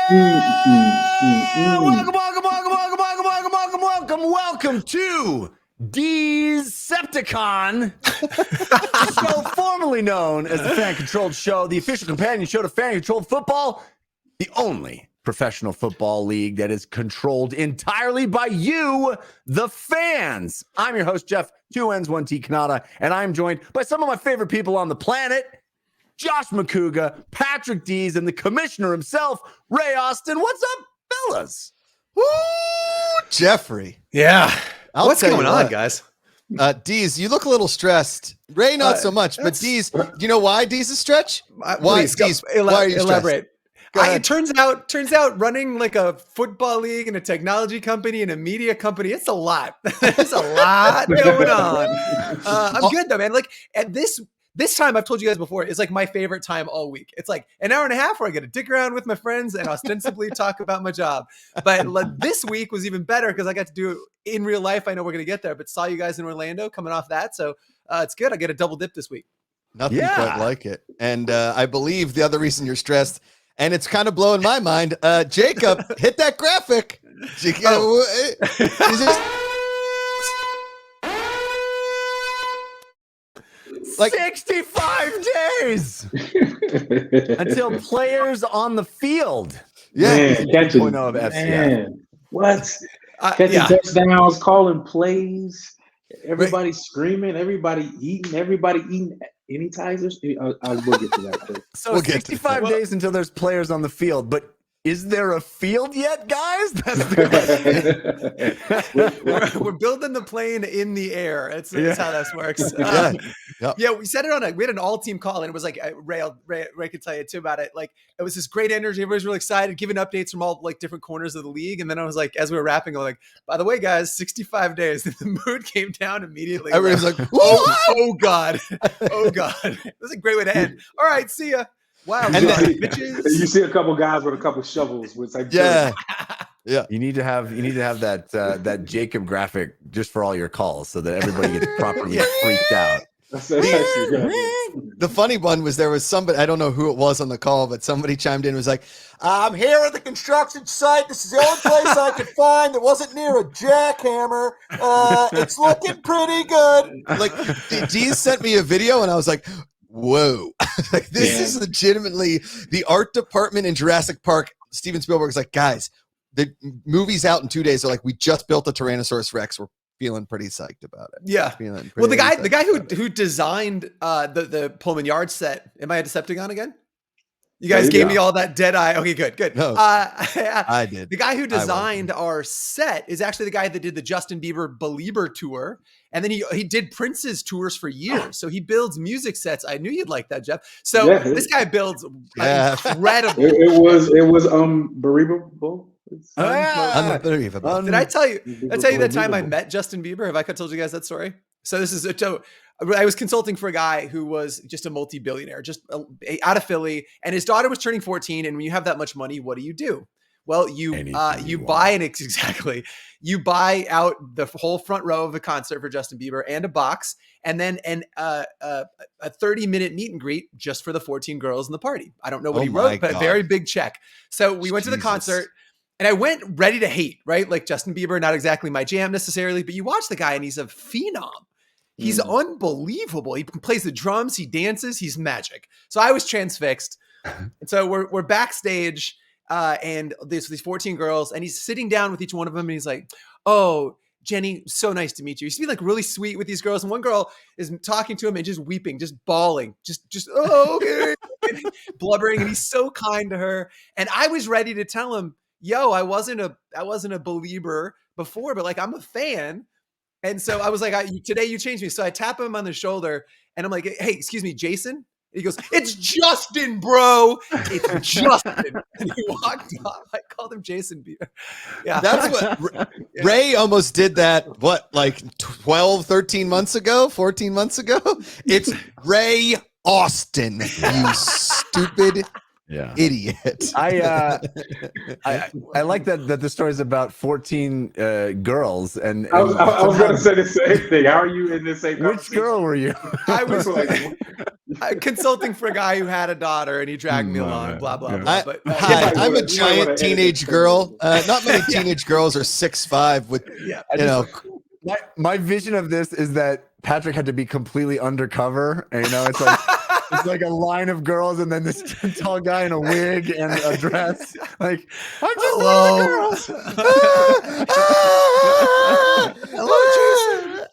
Welcome to DEESCEPTICON, the show formerly known as the fan-controlled show, the official companion show to fan-controlled football, the only professional football league that is controlled entirely by you, the fans. I'm your host, Jeff, 2 N's, 1 T, Cannata, and I'm joined by some of my favorite people on the planet, Josh Macuga, Patrick Dees, and the commissioner himself, Ray Austin. What's up, fellas? Woo, Jeffrey. Yeah. What's going on, guys? Dees, you look a little stressed. Ray, not so much. But Dees, do you know why Dees is stretch? Why, Please, Dees, why are you elaborate. Stressed? It turns out running like a football league and a technology company and a media company, it's a lot. There's a lot going on. I'm good though, man. Like at this time, I've told you guys before, is like my favorite time all week. It's like an hour and a half where I get to dick around with my friends and ostensibly talk about my job. But this week was even better because I got to do it in real life. I know we're going to get there, but saw you guys in Orlando coming off that. So it's good. I get a double dip this week. Nothing quite like it. And I believe the other reason you're stressed, and it's kind of blowing my mind, Jacob, hit that graphic. Like 65 days until players on the field. Yeah, catching, of FCF. man, what? Catching touchdowns, calling plays. Everybody screaming, everybody eating any tigers. I will get to that too. So we'll 65 days until there's players on the field, but is there a field yet, guys? That's the we're building the plane in the air. That's how this works. Yeah, we said it we had an all-team call, and it was like Ray could tell you too about it. Like it was this great energy. Everybody was really excited, giving updates from all like different corners of the league. And then I was like, as we were wrapping, I'm like, by the way, guys, 65 days. And the mood came down immediately. Everybody's like, oh God. Oh God. It was a great way to end. All right, see ya. Wow. And bitches. You see a couple guys with a couple shovels with like yeah. You need to have that Jacob graphic just for all your calls so that everybody gets properly freaked out. The funny one was there was somebody, I don't know who it was on the call, but somebody chimed in and was like, I'm here at the construction site. This is the only place I could find that wasn't near a jackhammer. It's looking pretty good. Like, Dees sent me a video and I was like, whoa. Like, this is legitimately the art department in Jurassic Park. Steven Spielberg's like, guys, the movie's out in 2 days. They're like, we just built a Tyrannosaurus Rex. We're feeling pretty psyched about it. Yeah. Well, the guy who designed the Pullman Yard set. Am I a Decepticon again? You guys gave me all that dead eye. Okay, good. No, I did. The guy who designed our set is actually the guy that did the Justin Bieber Belieber tour. And then he did Prince's tours for years. So he builds music sets. I knew you'd like that, Jeff. So this guy builds incredible. It was believable. Unbelievable. Did I tell you that time I met Justin Bieber? Have I told you guys that story? So this is I was consulting for a guy who was just a multi-billionaire, just out of Philly, and his daughter was turning 14. And when you have that much money, what do? Well, you buy you buy out the whole front row of the concert for Justin Bieber and a box, and then a 30-minute meet and greet just for the 14 girls in the party. I don't know what he wrote, but a very big check. So we went to the concert. And I went ready to hate, right? Like Justin Bieber, not exactly my jam necessarily, but you watch the guy and he's a phenom. He's unbelievable. He plays the drums, he dances, he's magic. So I was transfixed. And so we're backstage and there's these 14 girls and he's sitting down with each one of them and he's like, oh, Jenny, so nice to meet you. He used to be like really sweet with these girls. And one girl is talking to him and just weeping, just bawling, just okay. Blubbering. And he's so kind to her. And I was ready to tell him, yo, I wasn't a believer before, but like I'm a fan. And so I was like, today you changed me. So I tap him on the shoulder and I'm like, hey, excuse me, Jason? And he goes, it's Justin, bro. It's Justin. And he walked off. I called him Jason Bieber. Yeah. That's what Ray almost did that. What, like 12, 13 months ago, 14 months ago? It's Ray Austin, you stupid idiot. I like that the story is about 14 girls and I was going to say the same thing. How are you in the same? Which girl were you? I was like, consulting for a guy who had a daughter and he dragged me along, blah, blah, blah. But Hi, I'm a giant teenage girl. Not many teenage girls are 6'5" with, My vision of this is that Patrick had to be completely undercover, and it's like a line of girls, and then this tall guy in a wig and a dress. Like, I'm just one of the girls. Hello, Jason.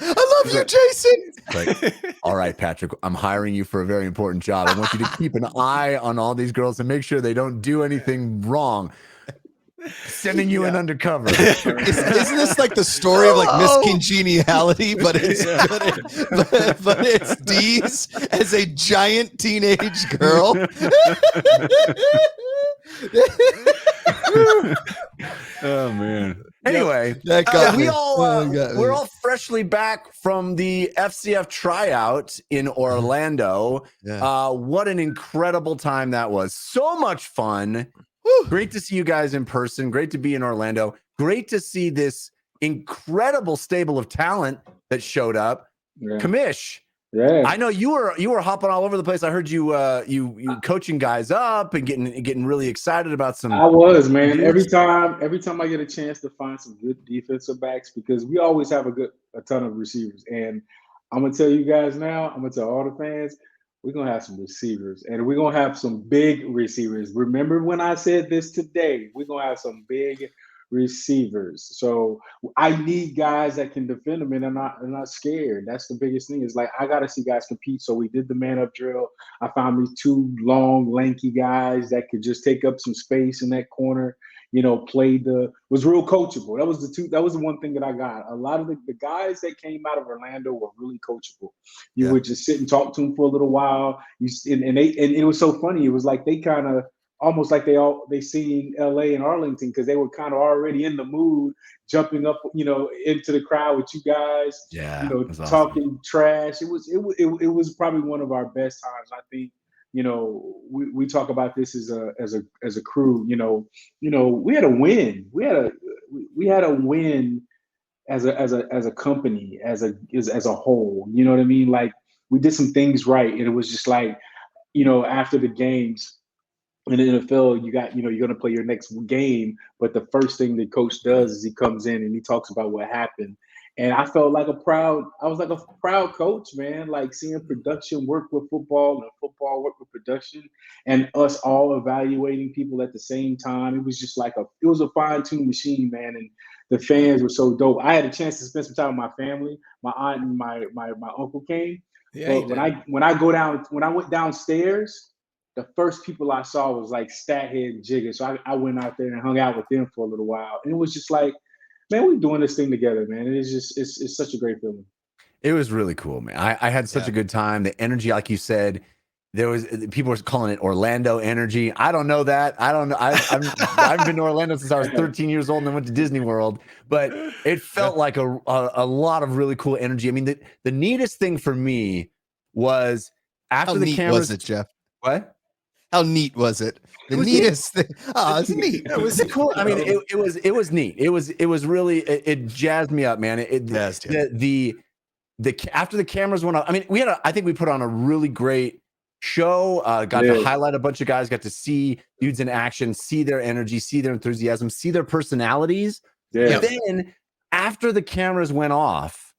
I love you, Jason. Like, all right, Patrick, I'm hiring you for a very important job. I want you to keep an eye on all these girls and make sure they don't do anything wrong. Sending you in undercover. Isn't this like the story of like Miss Congeniality, but it's but it's Dees as a giant teenage girl. Oh man. Anyway, we're all freshly back from the FCF tryout in Orlando. What an incredible time that was. So much fun. Great to see you guys in person. Great to be in Orlando. Great to see this incredible stable of talent that showed up. Kamish, I know you were hopping all over the place. I heard you coaching guys up and getting really excited about some. I was, man. Every time I get a chance to find some good defensive backs, because we always have a ton of receivers. And I'm gonna tell you guys now, I'm gonna tell all the fans, we're going to have some receivers, and we're going to have some big receivers. Remember when I said this today, we're going to have some big receivers. So I need guys that can defend them and are not scared. That's the biggest thing, is like, I got to see guys compete. So we did the man up drill. I found these two long, lanky guys that could just take up some space in that corner. Was real coachable. That was the one thing that I got. A lot of the guys that came out of Orlando were really coachable. You would just sit and talk to them for a little while. And it was so funny. It was like they kind of almost like they seen LA and Arlington, because they were kind of already in the mood, jumping up, into the crowd with you guys. Talking trash. It was probably one of our best times, I think. We talk about this as a crew. We had a win. We had a win as a company, as a whole. You know what I mean? Like, we did some things right, and it was just like, after the games in the NFL, you're going to play your next game, but the first thing the coach does is he comes in and he talks about what happened. And I felt like I was like a proud coach, man, like seeing production work with football and football work with production, and us all evaluating people at the same time. It was just like it was a fine-tuned machine, man. And the fans were so dope. I had a chance to spend some time with my family. My aunt and my uncle came. Yeah, but when I went downstairs, the first people I saw was like Stathead and Jigga. So I went out there and hung out with them for a little while. And it was just like, man, we're doing this thing together, man. And it's such a great feeling. It was really cool, man. I had such a good time. The energy, like you said, people were calling it Orlando energy. I don't know that. I don't know. I've been to Orlando since I was 13 years old and then went to Disney World, but it felt like a lot of really cool energy. I mean, the neatest thing for me was after the cameras. Was it, Jeff? What? How neat was it? The neatest thing. Oh, it's neat. It was cool. I mean, it was neat. It was really, it jazzed me up, man. The after the cameras went up, I mean, I think we put on a really great show. Got to highlight a bunch of guys, got to see dudes in action, see their energy, see their enthusiasm, see their personalities. Yeah. Then after the cameras went off,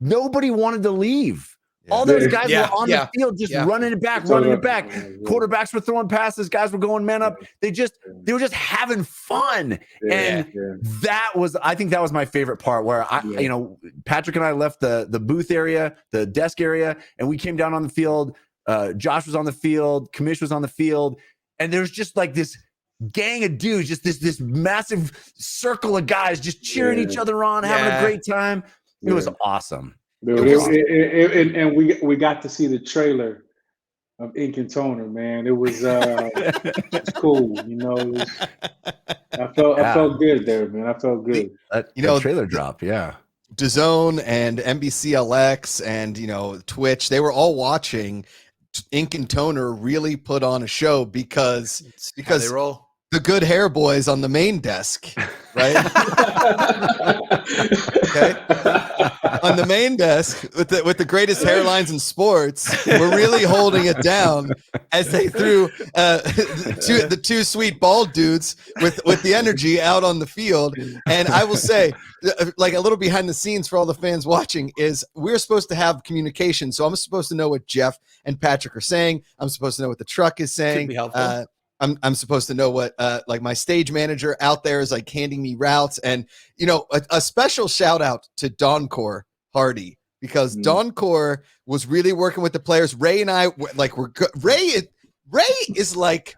nobody wanted to leave. All those guys were on the field, just running it back. Quarterbacks were throwing passes. Guys were going man up. They were just having fun. I think that was my favorite part, where Patrick and I left the booth area, the desk area, and we came down on the field. Josh was on the field. Kamish was on the field. And there's just like this gang of dudes, just this massive circle of guys just cheering each other on, having a great time. It was awesome. And we got to see the trailer of Ink and Toner, man. It was it's cool, I felt good there, man. I felt good. The trailer drop, DAZN and NBCLX and Twitch, they were all watching. Ink and Toner really put on a show because they roll. The good hair boys on the main desk right? Okay. On the main desk with the greatest hairlines in sports, we're really holding it down as they threw the two sweet bald dudes with the energy out on the field. And I will say, like a little behind the scenes for all the fans watching is we're supposed to have communication. So I'm supposed to know what Jeff and Patrick are saying. I'm supposed to know what the truck is saying. Could be helpful. I'm supposed to know what like my stage manager out there is like handing me routes. And a special shout out to Doncor Hardy, because Doncor was really working with the players. Ray and I were good. Ray is like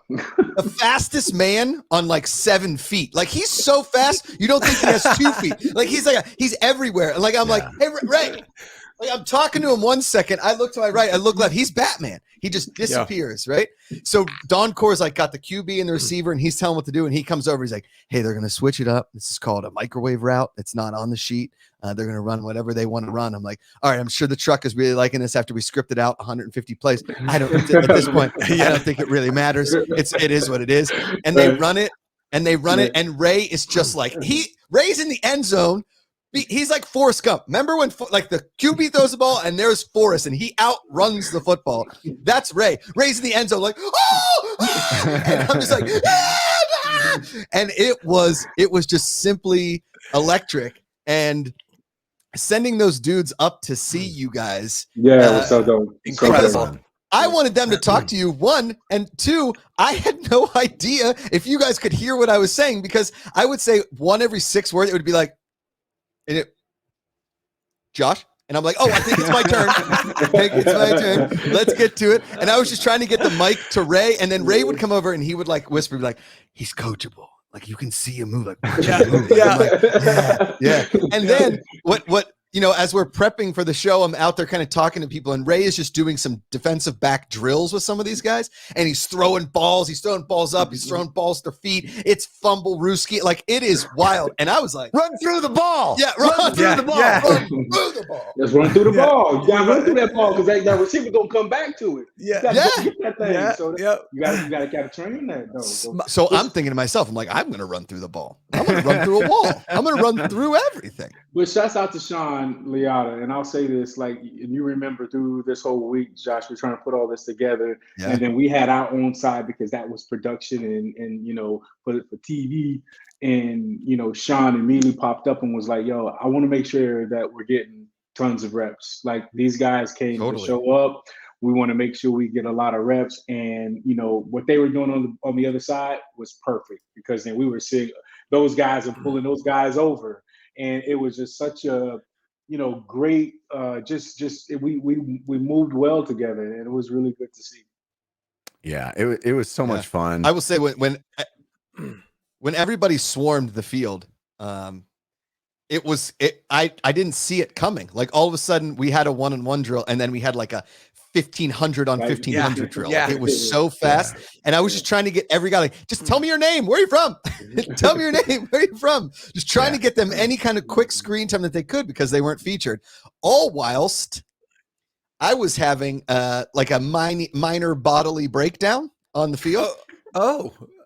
the fastest man on like 7 feet. Like he's so fast you don't think he has 2 feet. Like he's everywhere. Like I'm like, hey Ray. Like I'm talking to him 1 second. I look to my right. I look left. He's Batman. He just disappears, right? So Don Core's like got the QB and the receiver, and he's telling what to do. And he comes over. He's like, "Hey, they're gonna switch it up. This is called a microwave route. It's not on the sheet. They're gonna run whatever they want to run." I'm like, "All right, I'm sure the truck is really liking this after we scripted out 150 plays. I don't at this point. I don't think it really matters. It is what it is." And they run it, and and Ray is just like Ray's in the end zone. He's like Forrest Gump. Remember when like the QB throws the ball and there's Forrest and he outruns the football? That's Ray. Ray's in the end zone like, oh! And I'm just like, and it was just simply electric. And sending those dudes up to see you guys, incredible. I wanted them to talk to you, 1, and 2, I had no idea if you guys could hear what I was saying, because I would say 1 every 6 words. It would be like, Josh, and I'm like, oh, I think it's my turn. It's my turn. Let's get to it. And I was just trying to get the mic to Ray, and then Ray would come over and he would like whisper, like, he's coachable. Like you can see him move. Like, yeah. And then what as we're prepping for the show, I'm out there kind of talking to people, and Ray is just doing some defensive back drills with some of these guys, and he's throwing balls. He's throwing balls up. He's throwing balls to their feet. It's fumble Ruski. Like it is wild. And I was like, run through the ball. Yeah, run through the ball. Yeah. Run through the ball. Let's run through the ball. You gotta run through that ball because that receiver gonna come back to it. You gotta go get that thing. Yeah. So you gotta train that though. So I'm thinking to myself, I'm like, I'm gonna run through the ball. I'm gonna run through a wall. I'm gonna run through everything. But shouts out to Sean Liotta, and I'll say this, like, and you remember through this whole week, Josh, we're trying to put all this together, and then we had our own side because that was production and put it for TV, and Sean immediately popped up and was like, "Yo, I want to make sure that we're getting tons of reps. Like these guys came to show up. We want to make sure we get a lot of reps, and what they were doing on the other side was perfect because then we were seeing those guys and pulling those guys over." And it was just such a, great. We moved well together, and it was really good to see. Yeah, it was so much fun. I will say when everybody swarmed the field, I didn't see it coming. Like all of a sudden, we had a 1-on-1 drill, and then we had like a 1,500 on 1,500 drill. Yeah. It was so fast. And I was just trying to get every guy like, just tell me your name. Where are you from? Tell me your name. Where are you from? Just trying to get them any kind of quick screen time that they could because they weren't featured. All whilst I was having like a minor bodily breakdown on the field.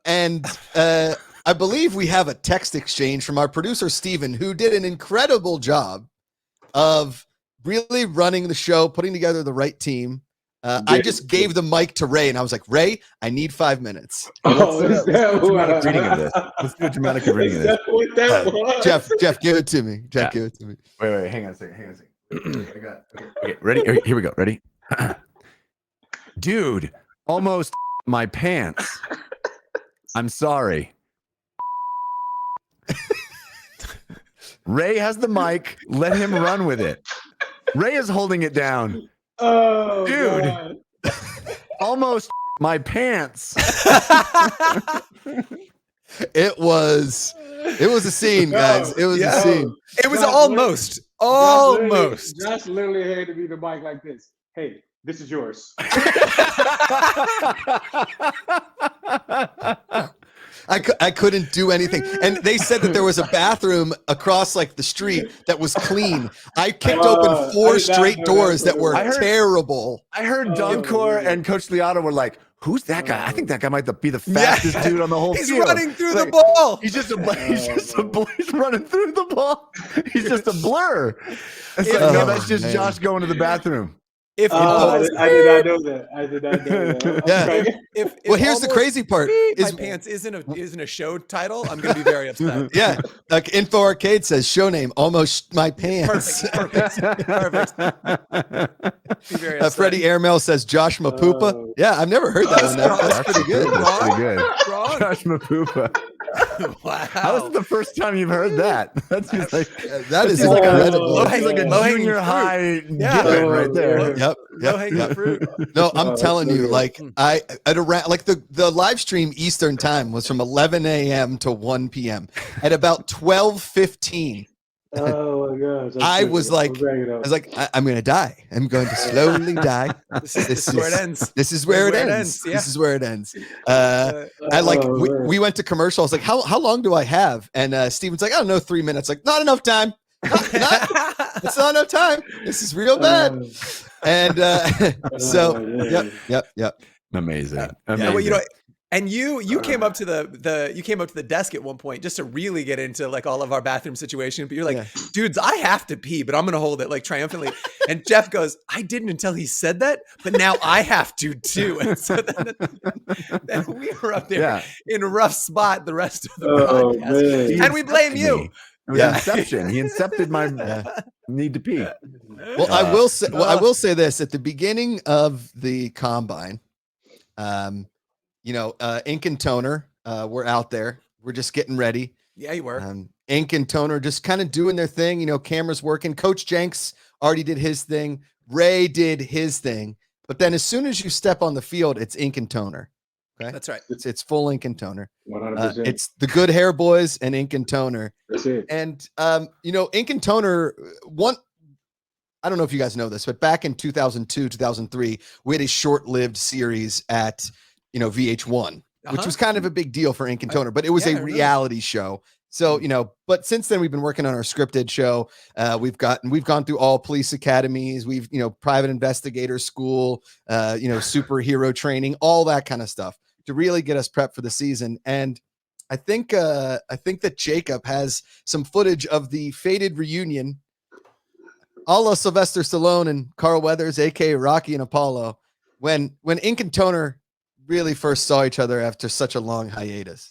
And I believe we have a text exchange from our producer, Steven, who did an incredible job of really running the show, putting together the right team. I just gave the mic to Ray, and I was like, Ray, I need 5 minutes. Let's do a dramatic reading of this. Let's do a dramatic reading of this. Jeff, give it to me. Give it to me. Wait, hang on a second. I got okay, ready? Here we go. Ready? Dude, almost my pants. I'm sorry. Ray has the mic. Let him run with it. Ray is holding it down. Oh, dude. God. Almost my pants. It was a scene, guys. It was a scene. It was Josh almost. Josh literally had to be the mic like this. Hey, this is yours. I couldn't do anything. And they said that there was a bathroom across like the street that was clean. I kicked open 4 straight doors that were terrible. I heard Doncor and Coach Liotta were like, who's that guy? I think that guy might be the fastest dude on the whole He's field. running through the ball. He's running through the ball. He's just a blur. It's like, no, that's just Josh going to the bathroom. I did not know that. I did not know that. Well, here's the crazy part: my pants isn't a show title. I'm going to be very upset. Yeah, like Info Arcade says, show name almost my pants. Perfect. Be very upset. Freddie Airmail says Josh Mapupa. Yeah, I've never heard that one. That's pretty good. That's pretty good. Wrong. Josh Mapupa. Wow. How is it the first time you've heard that? That seems like that is like incredible. a junior high given right there. Yep. Low-hanging fruit. No, I'm telling you, like I at around like the live stream Eastern time was from 11 a.m. to 1 p.m. At about 12:15. Oh my gosh! I was like, I'm going to die. I'm going to slowly die. This is where it ends. This is where it ends. Yeah. This is where it ends. We went to commercial. I was like, how long do I have? And Steven's like, I don't know, 3 minutes. Like, not enough time. It's not enough time. This is real bad. And yep. Amazing. Well, and you came up to the desk at one point just to really get into like all of our bathroom situation. But you're like, dudes, I have to pee, but I'm gonna hold it like triumphantly. And Jeff goes, I didn't until he said that, but now I have to too. And so then we were up there in a rough spot the rest of the podcast, and we blame you. It was Inception. He incepted my need to pee. Well, I will say this at the beginning of the combine. Ink and Toner were out there. We're just getting ready. Yeah, you were. Ink and Toner just kind of doing their thing. Cameras working. Coach Jenks already did his thing. Ray did his thing. But then as soon as you step on the field, it's Ink and Toner. Okay, that's right. It's full Ink and Toner. 100%. It's the Good Hair Boys and Ink and Toner. That's it. And Ink and Toner. I don't know if you guys know this, but back in 2002, 2003, we had a short-lived series at VH1, which was kind of a big deal for Ink and Toner, but it was a reality show. So, but since then we've been working on our scripted show. We've gone through all police academies. We've, private investigator school, superhero training, all that kind of stuff to really get us prepped for the season. And I think that Jacob has some footage of the fated reunion, a la Sylvester Stallone and Carl Weathers, aka Rocky and Apollo, when Ink and Toner really first saw each other after such a long hiatus.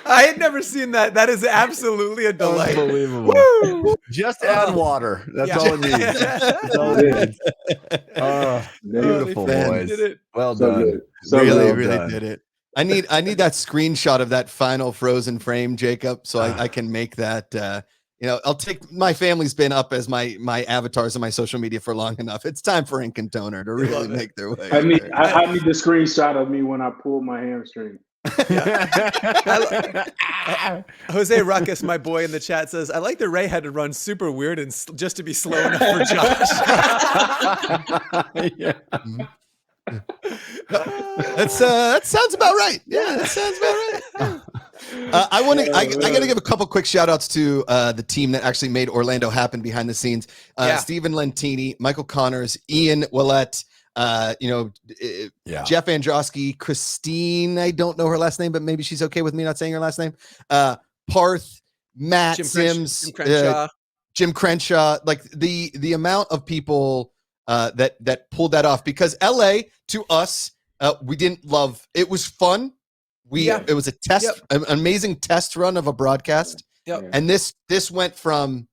I had never seen that. That is absolutely a delight. Unbelievable. Just add water. That's all it needs. That's all it needs. Beautiful, boys. Well done. Really did it. I need that screenshot of that final frozen frame, Jacob, so I can make that. I'll take. My family's been up as my avatars on my social media for long enough. It's time for Ink and Toner to really make their way. I need the screenshot of me when I pull my hamstring. Jose Ruckus, my boy in the chat, says, I like that Ray had to run super weird and just to be slow enough for Josh. That sounds about right. Yeah, that sounds about right. I got to give a couple quick shout outs to the team that actually made Orlando happen behind the scenes. Stephen Lentini, Michael Connors, Ian Willett, Jeff Androsky, Christine, I don't know her last name, but maybe she's okay with me not saying her last name. Parth, Matt Sims, Jim Crenshaw, like the amount of people that pulled that off, because LA to us, we didn't love. It was fun. It was a test, an amazing test run of a broadcast. And this went from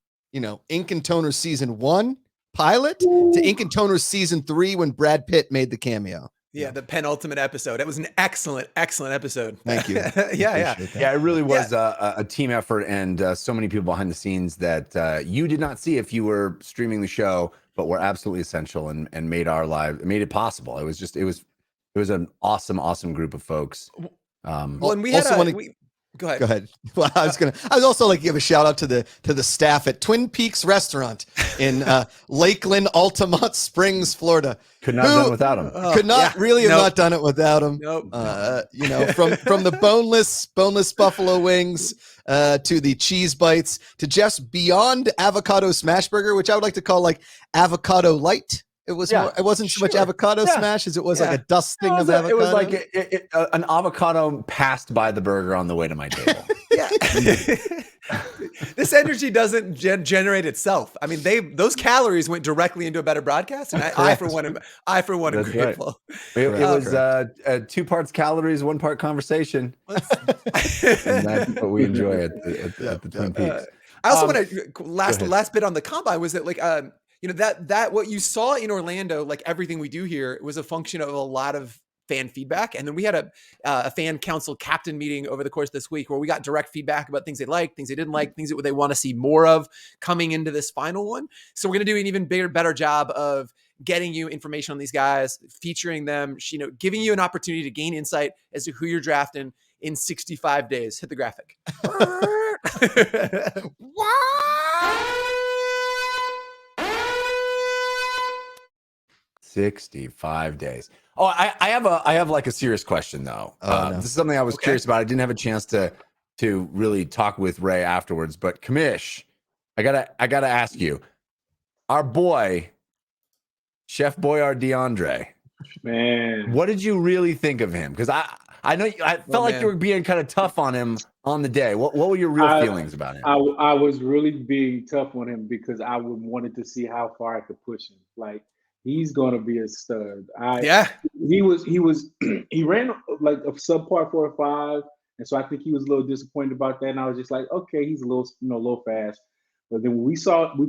Ink and Toner season 1 pilot to Ink and Toner season 3 when Brad Pitt made the cameo. Yeah, the penultimate episode. It was an excellent episode. Thank you. Yeah. Yeah, it really was a team effort, and so many people behind the scenes that you did not see if you were streaming the show, but were absolutely essential and made it possible. It was an awesome group of folks. Well, and we had Go ahead. Go ahead. Well, I was also like give a shout out to the staff at Twin Peaks Restaurant in Lakeland, Altamont Springs, Florida. Could not have done without him. Could not have not done it without him. Nope. From the boneless buffalo wings to the cheese bites to just beyond avocado smash burger, which I would like to call like avocado light. It was more, it wasn't so much avocado smash as it was like a dusting of avocado. It was like an avocado passed by the burger on the way to my table. Yeah. This energy doesn't generate itself. I mean, those calories went directly into a better broadcast, and I for one am grateful. It was 2 parts calories, 1 part conversation. And that's what we enjoy at the Twin Peaks. I also want to last bit on the combine was that like that what you saw in Orlando, like everything we do here, was a function of a lot of fan feedback. And then we had a fan council captain meeting over the course of this week where we got direct feedback about things they liked, things they didn't like, things that they want to see more of coming into this final one. So we're going to do an even better job of getting you information on these guys, featuring them, giving you an opportunity to gain insight as to who you're drafting in 65 days. Hit the graphic. 65 days. Oh, I have like a serious question though. No. This is something I was curious about. I didn't have a chance to really talk with Ray afterwards, but Kamish, I gotta ask you, our boy, Chef Boyard DeAndre, man, what did you really think of him? Because I know I felt like you were being kind of tough on him on the day. What were your real feelings about him? I was really being tough on him because I wanted to see how far I could push him. Like, he's gonna be a stud. He ran like a subpar 4 or 5, and so I think he was a little disappointed about that. And I was just like, okay, he's a little fast. But then we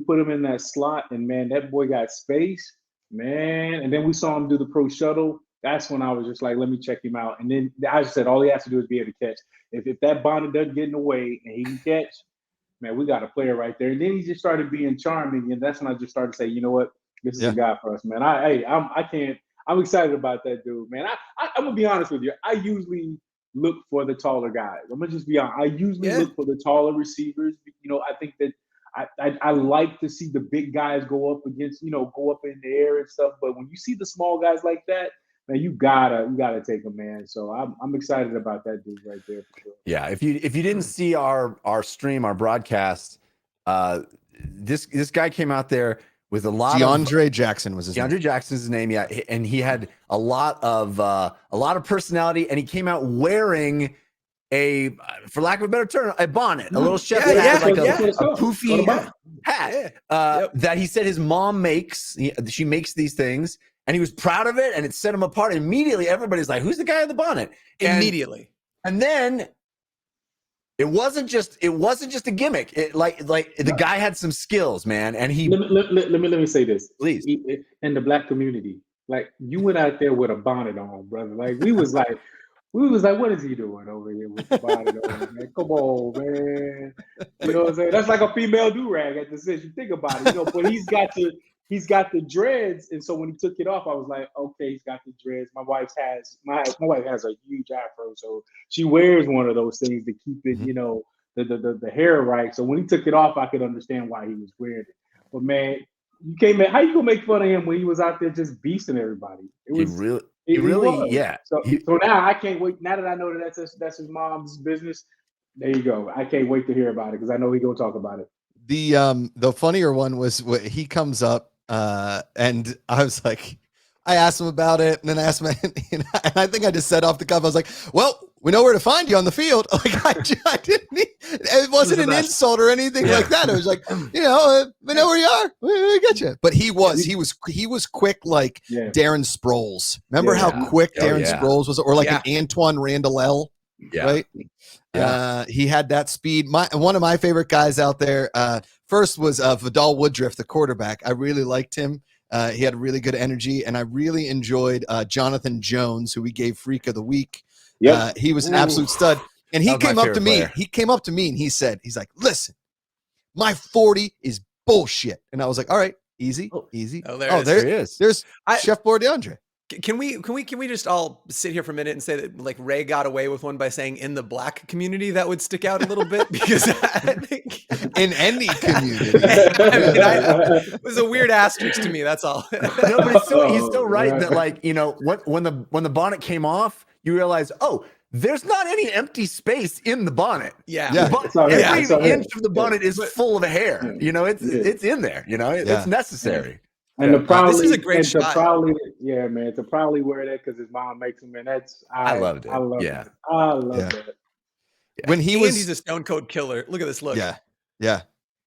put him in that slot, and man, that boy got space, man. And then we saw him do the pro shuttle. That's when I was just like, let me check him out. And then I just said, all he has to do is be able to catch. If that bonnet doesn't get in the way and he can catch, man, we got a player right there. And then he just started being charming, and that's when I just started to say, you know what? This is a guy for us, man. I'm excited about that dude, man. I'm gonna be honest with you. I usually look for the taller guys. I'm gonna just be honest. I usually look for the taller receivers. I think that I like to see the big guys go up against, go up in the air and stuff. But when you see the small guys like that, man, you gotta take them, man. So I'm excited about that dude right there for sure. Yeah, if you didn't see our stream, our broadcast, this guy came out there with a lot DeAndre Jackson was his name. DeAndre Jackson's his name, yeah, and he had a lot of personality, and he came out wearing for lack of a better term, a bonnet, a little chef's hat, like a poofy hat that he said his mom makes. She makes these things, and he was proud of it, and it set him apart. Immediately, everybody's like, "Who's the guy in the bonnet?" Immediately, and then. It wasn't just a gimmick. Like the guy had some skills, man. And he let me say this, please. In the Black community, like, you went out there with a bonnet on, brother. Like, we was like, what is he doing over here with the bonnet on, man? Come on, man. You know what I'm saying? That's like a female do-rag at the sense you think about it. But he's got the dreads, and so when he took it off, I was like, okay, he's got the dreads. My wife has a huge afro, so she wears one of those things to keep it, the hair right. So when he took it off, I could understand why he was wearing it. But man, how you gonna make fun of him when he was out there just beasting everybody? He really. So now I can't wait. Now that I know that that's his mom's business, there you go. I can't wait to hear about it because I know he's gonna talk about it. The funnier one was he comes up and I was like, I asked him about it, and then I asked him, and I think I just said off the cuff, I was like, well, we know where to find you on the field. Like, I didn't, it wasn't an insult or anything like that. It was like, we know where you are. We get you. But he was quick, like Darren Sproles. Remember how quick Darren Sproles was, or like an Antoine Randall, right? Yeah. He had that speed. One of my favorite guys out there, first was Vidal Woodruff, the quarterback. I really liked him. He had really good energy, and I really enjoyed Jonathan Jones, who we gave Freak of the Week. Yep. He was an absolute stud. And he That was my came up to favorite me. player. He came up to me and he's like, listen, my 40 is bullshit. And I was like, all right, easy. Oh, there it is. There he is. There's I- Chef DeAndre. Can we just all sit here for a minute and say that like Ray got away with one by saying in the black community that would stick out a little bit because I think In any community. it was a weird asterisk to me. That's all. No, but he's still Oh, right right. that like, you know, when the bonnet came off, you realize, oh, there's not any empty space in the bonnet. Yeah. Yeah. The It's all right. every It's all right. inch of the bonnet is full of hair. You know, it's in there. You know, it's necessary. And to proudly, this is a great and to shot. proudly, yeah, man, to proudly wear that because his mom makes him, and I loved it. I love Yeah. it. I love Yeah. that. When he And was, he's a stone cold killer. Look at this look. yeah.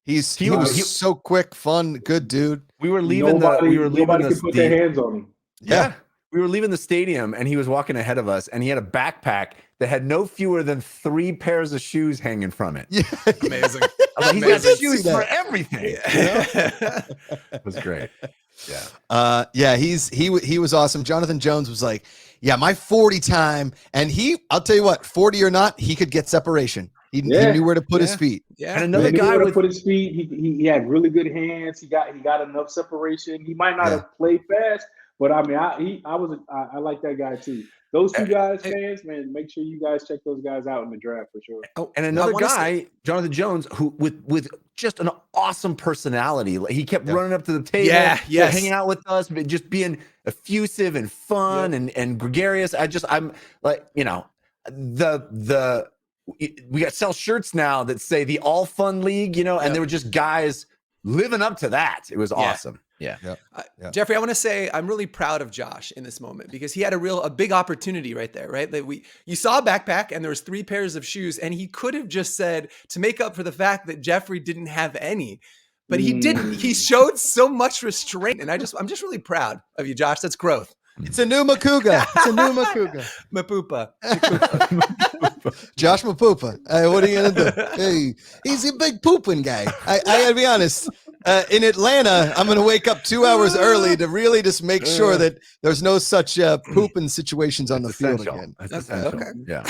He was he- so quick, fun, good dude. We were leaving Nobody the can put their hands on him. Yeah. We were leaving the stadium and he was walking ahead of us and he had a backpack that had no fewer than 3 pairs of shoes hanging from it. Yeah. Amazing. I was like, he's I got did shoes see for that. everything. You know? It was great. Yeah. He was awesome. Jonathan Jones was like, yeah, my 40 time. And I'll tell you what, 40 or not, he could get separation. He knew where to put his feet. Yeah. And another He knew guy where to with put his feet. He had really good hands. He got enough separation. He might not have played fast, but I mean, I like that guy too. Those two guys, fans, man, make sure you guys check those guys out in the draft for sure. Oh, and another guy, Jonathan Jones, who with just an awesome personality. Like, he kept running up to the table, hanging out with us, but just being effusive and fun and gregarious. I'm like, you know, we got sell shirts now that say the All Fun League, you know, and they were just guys living up to that. It was awesome. Yeah. Jeffrey, I want to say I'm really proud of Josh in this moment because he had a big opportunity right there, right? That you saw a backpack and there was 3 pairs of shoes and he could have just said to make up for the fact that Jeffrey didn't have any, but he didn't. He showed so much restraint, and I'm just really proud of you, Josh. That's growth. It's a new Macuga. It's a new Macuga. Mapupa. Josh Mapupa. Hey, what are you gonna do? Hey, he's a big pooping guy. I gotta be honest. In Atlanta, I'm gonna wake up 2 hours early to really just make sure that there's no such pooping situations on the field again. That's essential. Okay. Yeah.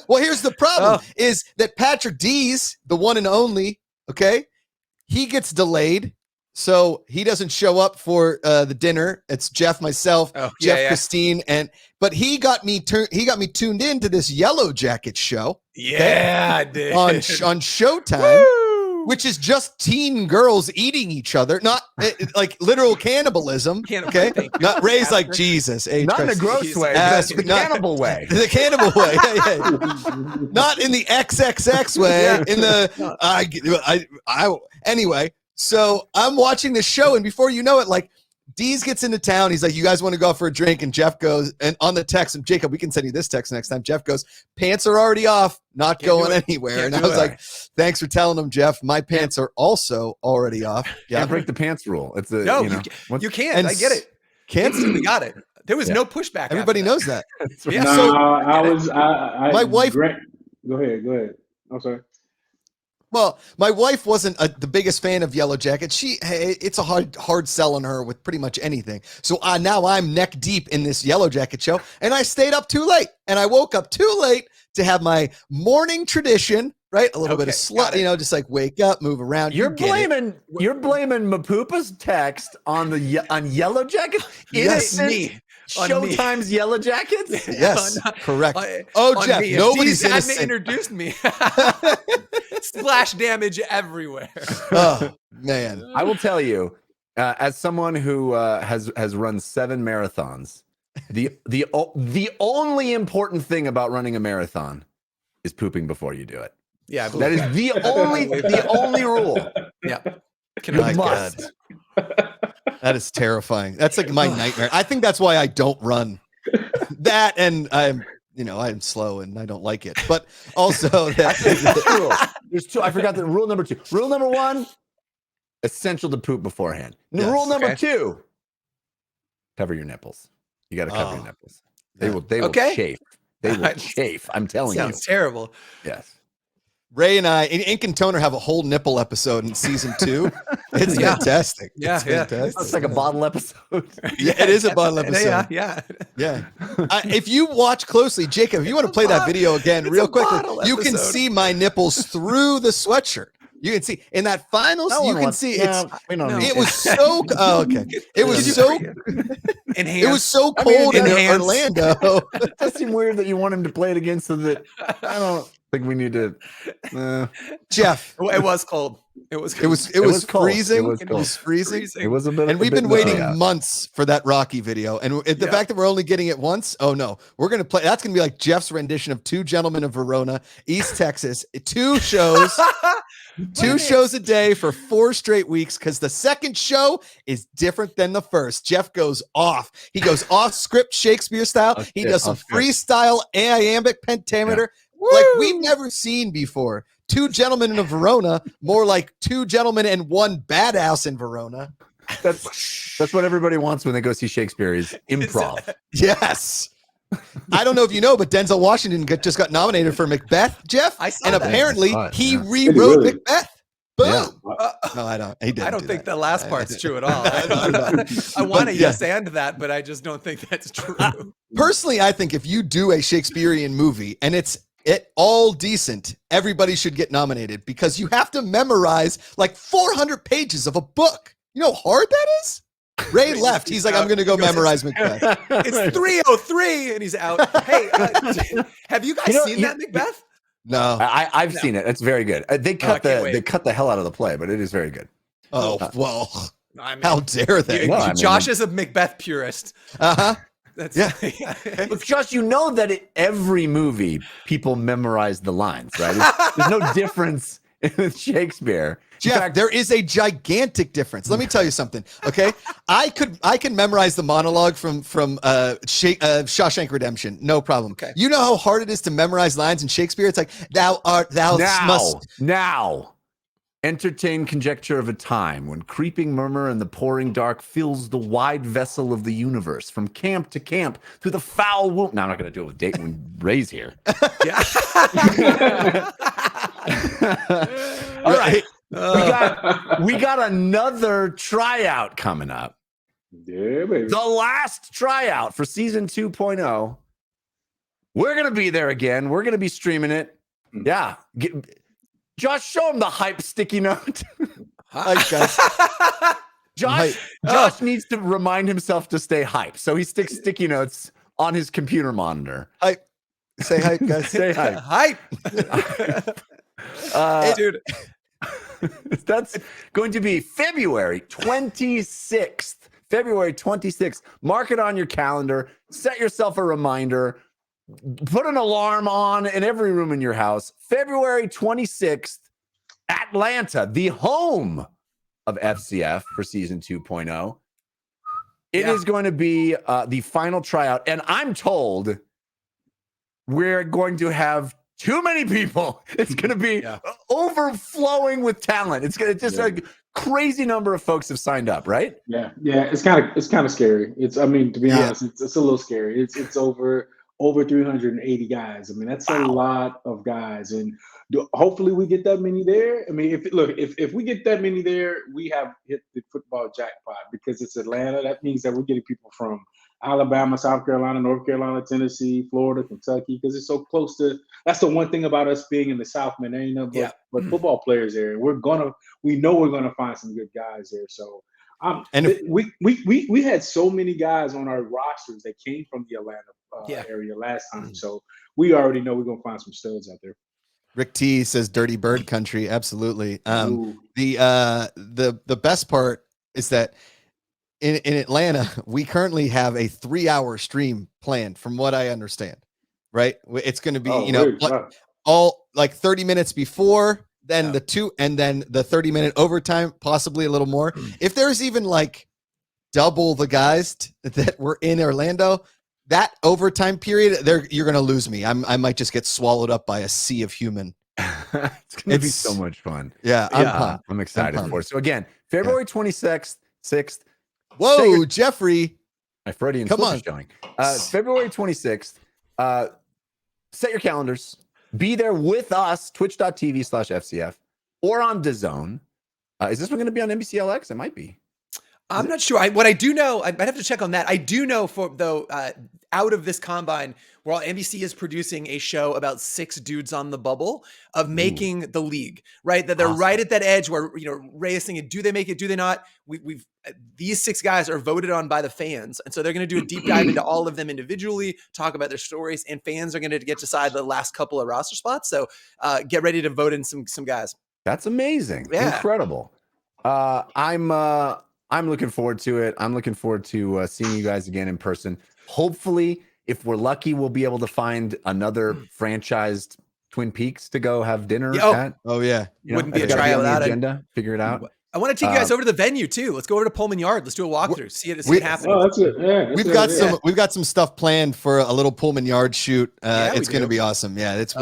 Well, here's the problem: is that Patrick Dees, the one and only, okay, he gets delayed. So he doesn't show up for the dinner. It's Jeff, myself, Jeff, Christine, but he got me tuned into this Yellow Jacket show. Yeah, dude. on Showtime, which is just teen girls eating each other, not like literal cannibalism. Okay, not Ray's like Jesus, Not in a gross way, the cannibal way. The cannibal way, not in the XXX way. In the anyway. So I'm watching this show, and before you know it, like Dees gets into town. He's like, "You guys want to go out for a drink?" And Jeff goes, and on the text, and Jacob, we can send you this text next time. Jeff goes, "Pants are already off, not going anywhere." And I was like, "Thanks for telling him, Jeff. My pants are also already off." Yeah, Can't break the pants rule. It's a you can't. I get it. Instantly got it. There was no pushback. Everybody knows that. Yeah. No, So my wife. Go ahead. I'm sorry. Well, my wife wasn't the biggest fan of Yellow Jacket. It's a hard sell on her with pretty much anything. So now I'm neck deep in this Yellow Jacket show, and I stayed up too late, and I woke up too late to have my morning tradition, right? A little bit of slut, just like wake up, move around. You're blaming Mapupa's text on Yellow Jackets. Yes, innocent Showtime's Yellow Jackets. Yes, correct. Jeff, me. Nobody's Dees innocent. Introduced me. Splash damage everywhere. Oh man, I will tell you, as someone who has run 7 marathons, the only important thing about running a marathon is pooping before you do it. Yeah, that is the only rule. Yeah, my God. That is terrifying. That's like my nightmare. I think that's why I don't run. That, and I'm slow and I don't like it. But also there's 2. I forgot the rule number 2. Rule number 1, essential to poop beforehand. Rule number 2, cover your nipples. You got to cover your nipples. They will chafe. They will chafe. I'm telling you. Sounds terrible. Yes. Ray and I, Ink and Toner have a whole nipple episode in season 2. It's fantastic. Yeah, it's yeah. fantastic. It's like a bottle episode. Yeah, it is a bottle episode. Yeah. If you watch closely, Jacob, if you want to play that video again real quickly, you can episode. see my nipples through the sweatshirt. You can see in that finals. You can see it was so. Oh, okay. It was so. Enhanced. It was so cold in enhanced. Orlando. It does seem weird that you want him to play it again so that I don't think we need to. Jeff, It was cold. It was it was cold. freezing. It was freezing. It was a bit. And we've been bit waiting out. months for that Rocky video. And the fact that we're only getting it once, oh no, we're going to play. That's going to be like Jeff's rendition of Two Gentlemen of Verona, East Texas. 2 shows, 2 shows a day for 4 straight weeks because the second show is different than the first. Jeff goes off. He goes off script Shakespeare style. He does some freestyle iambic pentameter like we've never seen before. 2 gentlemen in Verona, more like 2 gentlemen and 1 badass in Verona. That's what everybody wants when they go see Shakespeare is improv. Yes. I don't know if you know, but Denzel Washington just got nominated for Macbeth, Jeff. I saw and that. apparently he Did rewrote he really? Macbeth. Boom. Yeah. No, I don't. He didn't. I don't do think that. the last part's true at all. I want to yes and that, but I just don't think that's true. Personally, I think if you do a Shakespearean movie and it's all decent, everybody should get nominated because you have to memorize like 400 pages of a book. You know how hard that is? Ray left. He's like, I'm going to go memorize Macbeth. It's 3:03 and he's out. Hey, have you guys seen that Macbeth? No. I've seen it. It's very good. They cut the hell out of the play, but it is very good. Oh, well, I mean, how dare they? Josh is a Macbeth purist. Uh-huh. That's Look, Josh, you know that every movie people memorize the lines, right? There's no difference with Shakespeare. Jeff, in fact, there is a gigantic difference. Let me tell you something. Okay, I can memorize the monologue from Shawshank Redemption, no problem. Okay. You know how hard it is to memorize lines in Shakespeare? It's like thou must now. Entertain conjecture of a time when creeping murmur and the pouring dark fills the wide vessel of the universe from camp to camp through the foul womb. No, I'm not going to do it with Date when Ray's here. Yeah. All right. We got another tryout coming up. Yeah, baby. The last tryout for season 2.0. We're going to be there again. We're going to be streaming it. Yeah. Josh, show him the hype sticky note. Hi, guys. Josh needs to remind himself to stay hype. So he sticks sticky notes on his computer monitor. Hype. Say hype, guys. Say hype. Hype. Dude. That's going to be February 26th. February 26th. Mark it on your calendar. Set yourself a reminder. Put an alarm on in every room in your house. February 26th, Atlanta, the home of FCF for season 2.0. It is going to be the final tryout. And I'm told we're going to have too many people. It's going to be overflowing with talent. It's going to just a crazy number of folks have signed up, right? Yeah. It's kind of scary. To be honest, it's a little scary. It's over 380 guys. I mean, that's a lot of guys, and hopefully we get that many there. I mean, if we get that many there, we have hit the football jackpot because it's Atlanta. That means that we're getting people from Alabama, South Carolina, North Carolina, Tennessee, Florida, Kentucky, because it's so close to. That's the one thing about us being in the South, man. There ain't nothing but football players there. We know we're gonna find some good guys there. So. We had so many guys on our rosters that came from the Atlanta area last time, so we already know we're gonna find some studs out there. Rick T says "Dirty Bird Country." Absolutely. The best part is that in Atlanta we currently have a 3-hour stream planned, from what I understand. Right? It's going to be all like 30 minutes before. Then the 30-minute overtime, possibly a little more. If there's even like double the guys that were in Orlando, that overtime period, you're going to lose me. I might just get swallowed up by a sea of human. It's going to be so much fun. Yeah, I'm excited for it. So again, February 26th, 6th. Whoa, Jeffrey. My Freudian Come slip on. is showing. February 26th. Set your calendars. be there with us, twitch.tv/FCF or on DAZN. Is this one going to be on NBCLX? It might be. I'm not sure. What I do know, I'd have to check on that. I do know out of this combine, while NBC is producing a show about 6 dudes on the bubble of making the league, right? That they're right at that edge where, Ray is thinking, do they make it? Do they not? These 6 guys are voted on by the fans. And so they're going to do a deep dive into all of them individually, talk about their stories, and fans are going to get to decide the last couple of roster spots. So get ready to vote in some guys. That's amazing. Yeah. Incredible. I'm looking forward to it. I'm looking forward to seeing you guys again in person. Hopefully, if we're lucky, we'll be able to find another franchised Twin Peaks to go have dinner at. Oh yeah. Wouldn't be a tryout without agenda. Figure it out. I want to take you guys over to the venue too. Let's go over to Pullman Yard. Let's do a walkthrough. See it happen. Oh, that's it. Yeah, We've got some stuff planned for a little Pullman Yard shoot. It's going to be awesome. Yeah, it's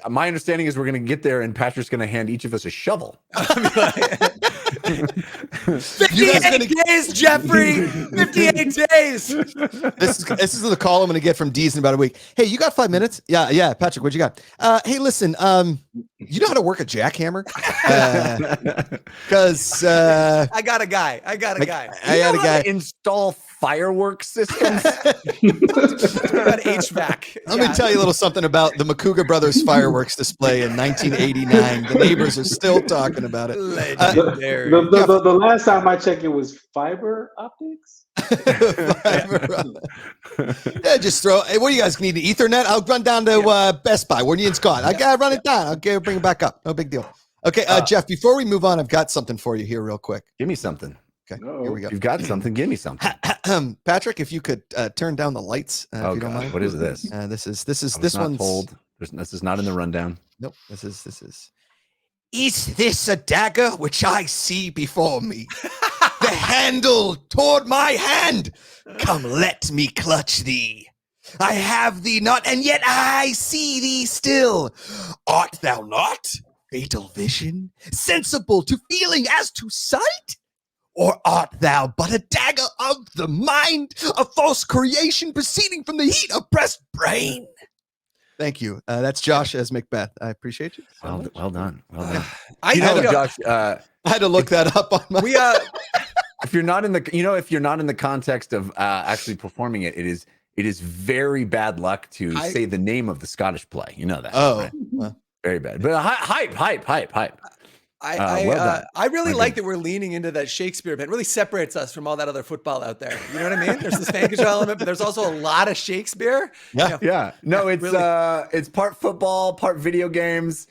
my understanding is we're going to get there and Patrick's going to hand each of us a shovel. 58 days, Jeffrey. 58 days. This is the call I'm going to get from Dees in about a week. Hey, you got 5 minutes? Yeah. Patrick, what you got? Hey, listen. You know how to work a jackhammer? Because I got a guy. I got a guy. Install fireworks systems. About HVAC. Let me tell you a little something about the Macuga Brothers fireworks display in 1989. The neighbors are still talking about it. Legendary. The last time I checked, it was fiber optics. Yeah, just throw. Hey, what do you guys need? An Ethernet? I'll run down to Best Buy. Where Ian Scott. I gotta run it down. I'll bring it back up. No big deal. Okay, Jeff. Before we move on, I've got something for you here, real quick. Give me something. Okay, here we go. You've got something. Give me something. Patrick, if you could turn down the lights, if you don't mind. What is this? This one's told. This is not in the rundown. Nope. This is. Is this a dagger which I see before me? The handle toward my hand. Come, let me clutch thee. I have thee not, and yet I see thee still. Art thou not fatal vision, sensible to feeling as to sight? Or art thou but a dagger of the mind, a false creation proceeding from the heat oppressed brain? Thank you. That's Josh as Macbeth. I appreciate you. Well done. Josh, I had to look that up on my. If you're not in the context of actually performing it, it is very bad luck to say the name of the Scottish play. You know that. Oh, right? Well. Very bad. But hype. I really like that we're leaning into that Shakespeare bit. It really separates us from all that other football out there. You know what I mean? There's this fan control element, but there's also a lot of Shakespeare. Yeah. No, it's part football, part video games.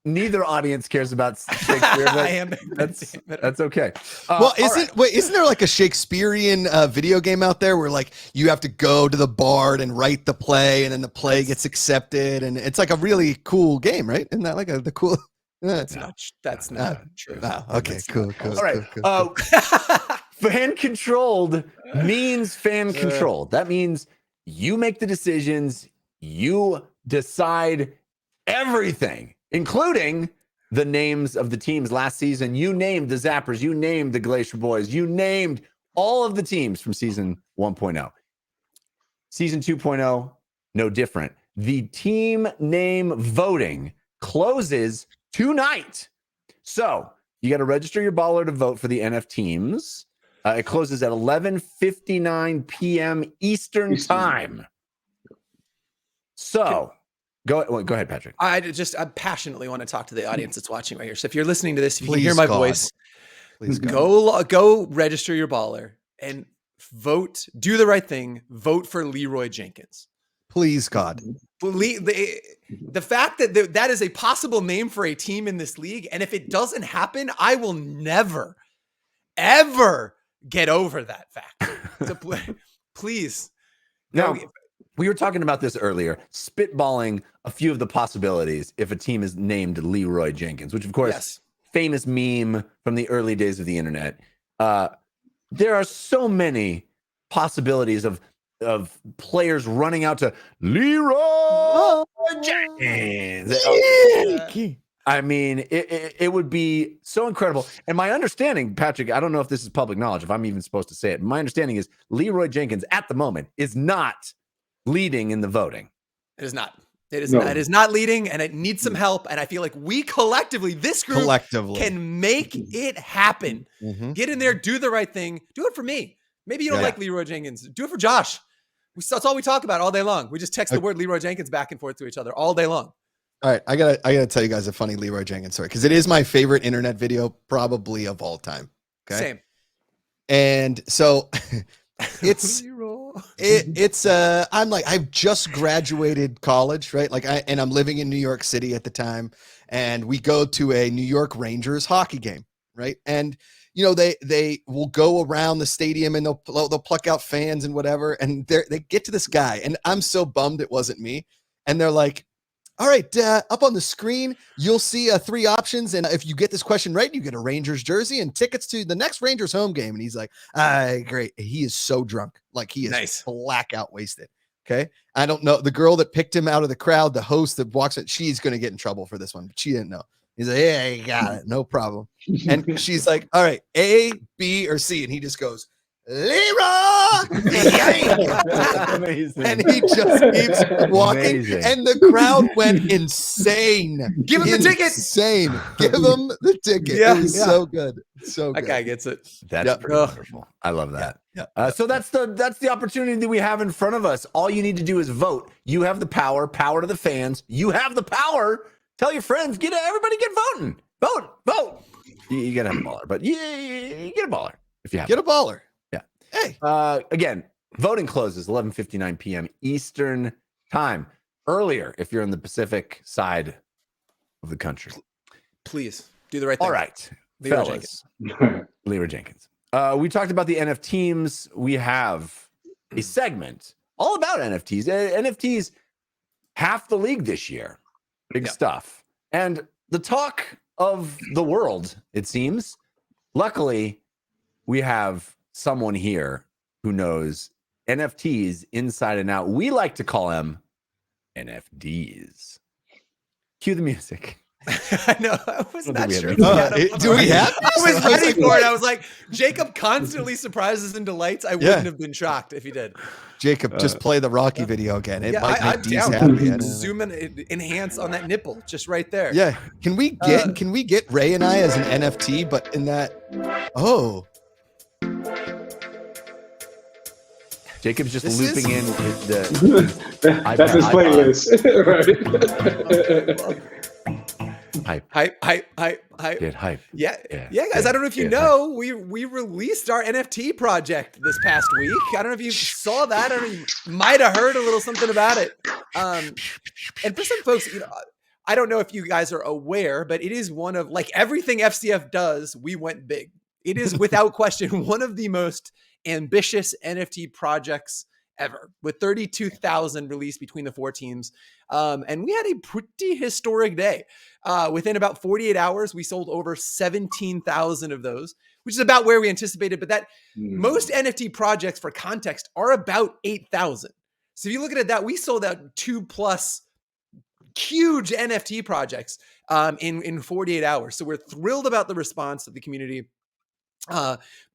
Neither audience cares about Shakespeare. But that's okay. Well, isn't there like a Shakespearean video game out there where like you have to go to the bard and write the play, and then the play gets accepted, and it's like a really cool game, right? Isn't that like the cool? That's not true. Oh, okay, cool. All right. Cool. Fan controlled means fan controlled. That means you make the decisions, you decide everything, including the names of the teams last season. You named the Zappers, you named the Glacier Boys, you named all of the teams from season 1.0. Season 2.0, no different. The team name voting closes tonight. So you got to register your baller to vote for the NF teams. It closes at 11:59 p.m. Eastern time. So go ahead, Patrick. I passionately want to talk to the audience that's watching right here. So if you're listening to this, if you can hear my voice, please go register your baller and vote. Do the right thing. Vote for Leroy Jenkins. Please, God. The fact that that is a possible name for a team in this league, and if it doesn't happen, I will never, ever get over that fact. So please. Now, we were talking about this earlier, spitballing a few of the possibilities if a team is named Leroy Jenkins, which, of course, famous meme from the early days of the internet. There are so many possibilities of players running out to Leroy Jenkins. I mean, it would be so incredible. And my understanding, Patrick, I don't know if this is public knowledge, if I'm even supposed to say it. My understanding is Leroy Jenkins at the moment is not leading in the voting. It is not. It is, No. it is not leading, and it needs some help. And I feel like we collectively, this group can make it happen. Get in there, do the right thing. Do it for me. Maybe you don't like Leroy Jenkins. Do it for Josh. That's all we talk about all day long. We just text the word Leroy Jenkins back and forth to each other all day long. All right, I gotta tell you guys a funny Leroy Jenkins story because it is my favorite internet video probably of all time. Okay, same. And so I'm like, I've just graduated college, right? Like and I'm living in New York City at the time, and we go to a New York Rangers hockey game, right? And you know, they will go around the stadium and they'll pluck out fans and whatever, and they get to this guy, and I'm so bummed it wasn't me, and they're like, all right, up on the screen, you'll see 3 options. And if you get this question right, you get a Rangers jersey and tickets to the next Rangers home game. And he's like, great. He is so drunk. Like he is blackout wasted. Okay. I don't know. The girl that picked him out of the crowd, the host that walks it, she's going to get in trouble for this one, but she didn't know. He's like, yeah, you got it. No problem. And she's like, all right, A, B, or C. And he just goes, Leroy! Amazing. And he just keeps walking. Amazing. And the crowd went insane. Give him the ticket. Insane. Give him the ticket. Yeah, it was so good. So that good. guy gets it. That's pretty wonderful. I love that. So that's the opportunity that we have in front of us. All you need to do is vote. You have the power to the fans. You have the power. Tell your friends. Everybody get voting. Vote. You gotta have a baller, but you get a baller if you have. Get a baller. Yeah. Hey. Again, voting closes 11:59 p.m. Eastern time. Earlier, if you're in the Pacific side of the country. Please do the right thing. All right, Leroy fellas. Leroy Jenkins. We talked about the NF teams. We have a segment all about NFTs. NFTs, half the league this year. Big stuff. And the talk of the world, it seems. Luckily, we have someone here who knows NFTs inside and out. We like to call them NFDs. Cue the music. I know. I was not sure. Do we have? I was ready for it. I was like, Jacob constantly surprises and delights. I wouldn't have been shocked if he did. Jacob, just play the Rocky video again. It might make Dees down. happy. Zoom in, enhance on that nipple, just right there. Yeah. Can we get Ray and I as an NFT, but in that? Oh. Jacob's just This looping is- in the That's his playlist. Hype. Get hype. Yeah, guys. I don't know if you know, we released our NFT project this past week. I don't know if you saw that. I don't know, you might have heard a little something about it. And for some folks, I don't know if you guys are aware, but it is one of, like everything FCF does, we went big. It is without question one of the most ambitious NFT projects ever, with 32,000 released between the 4 teams. And we had a pretty historic day. Within about 48 hours, we sold over 17,000 of those, which is about where we anticipated. But most NFT projects, for context, are about 8,000. So if you look at that, we sold out 2+ huge NFT projects in 48 hours. So we're thrilled about the response that the community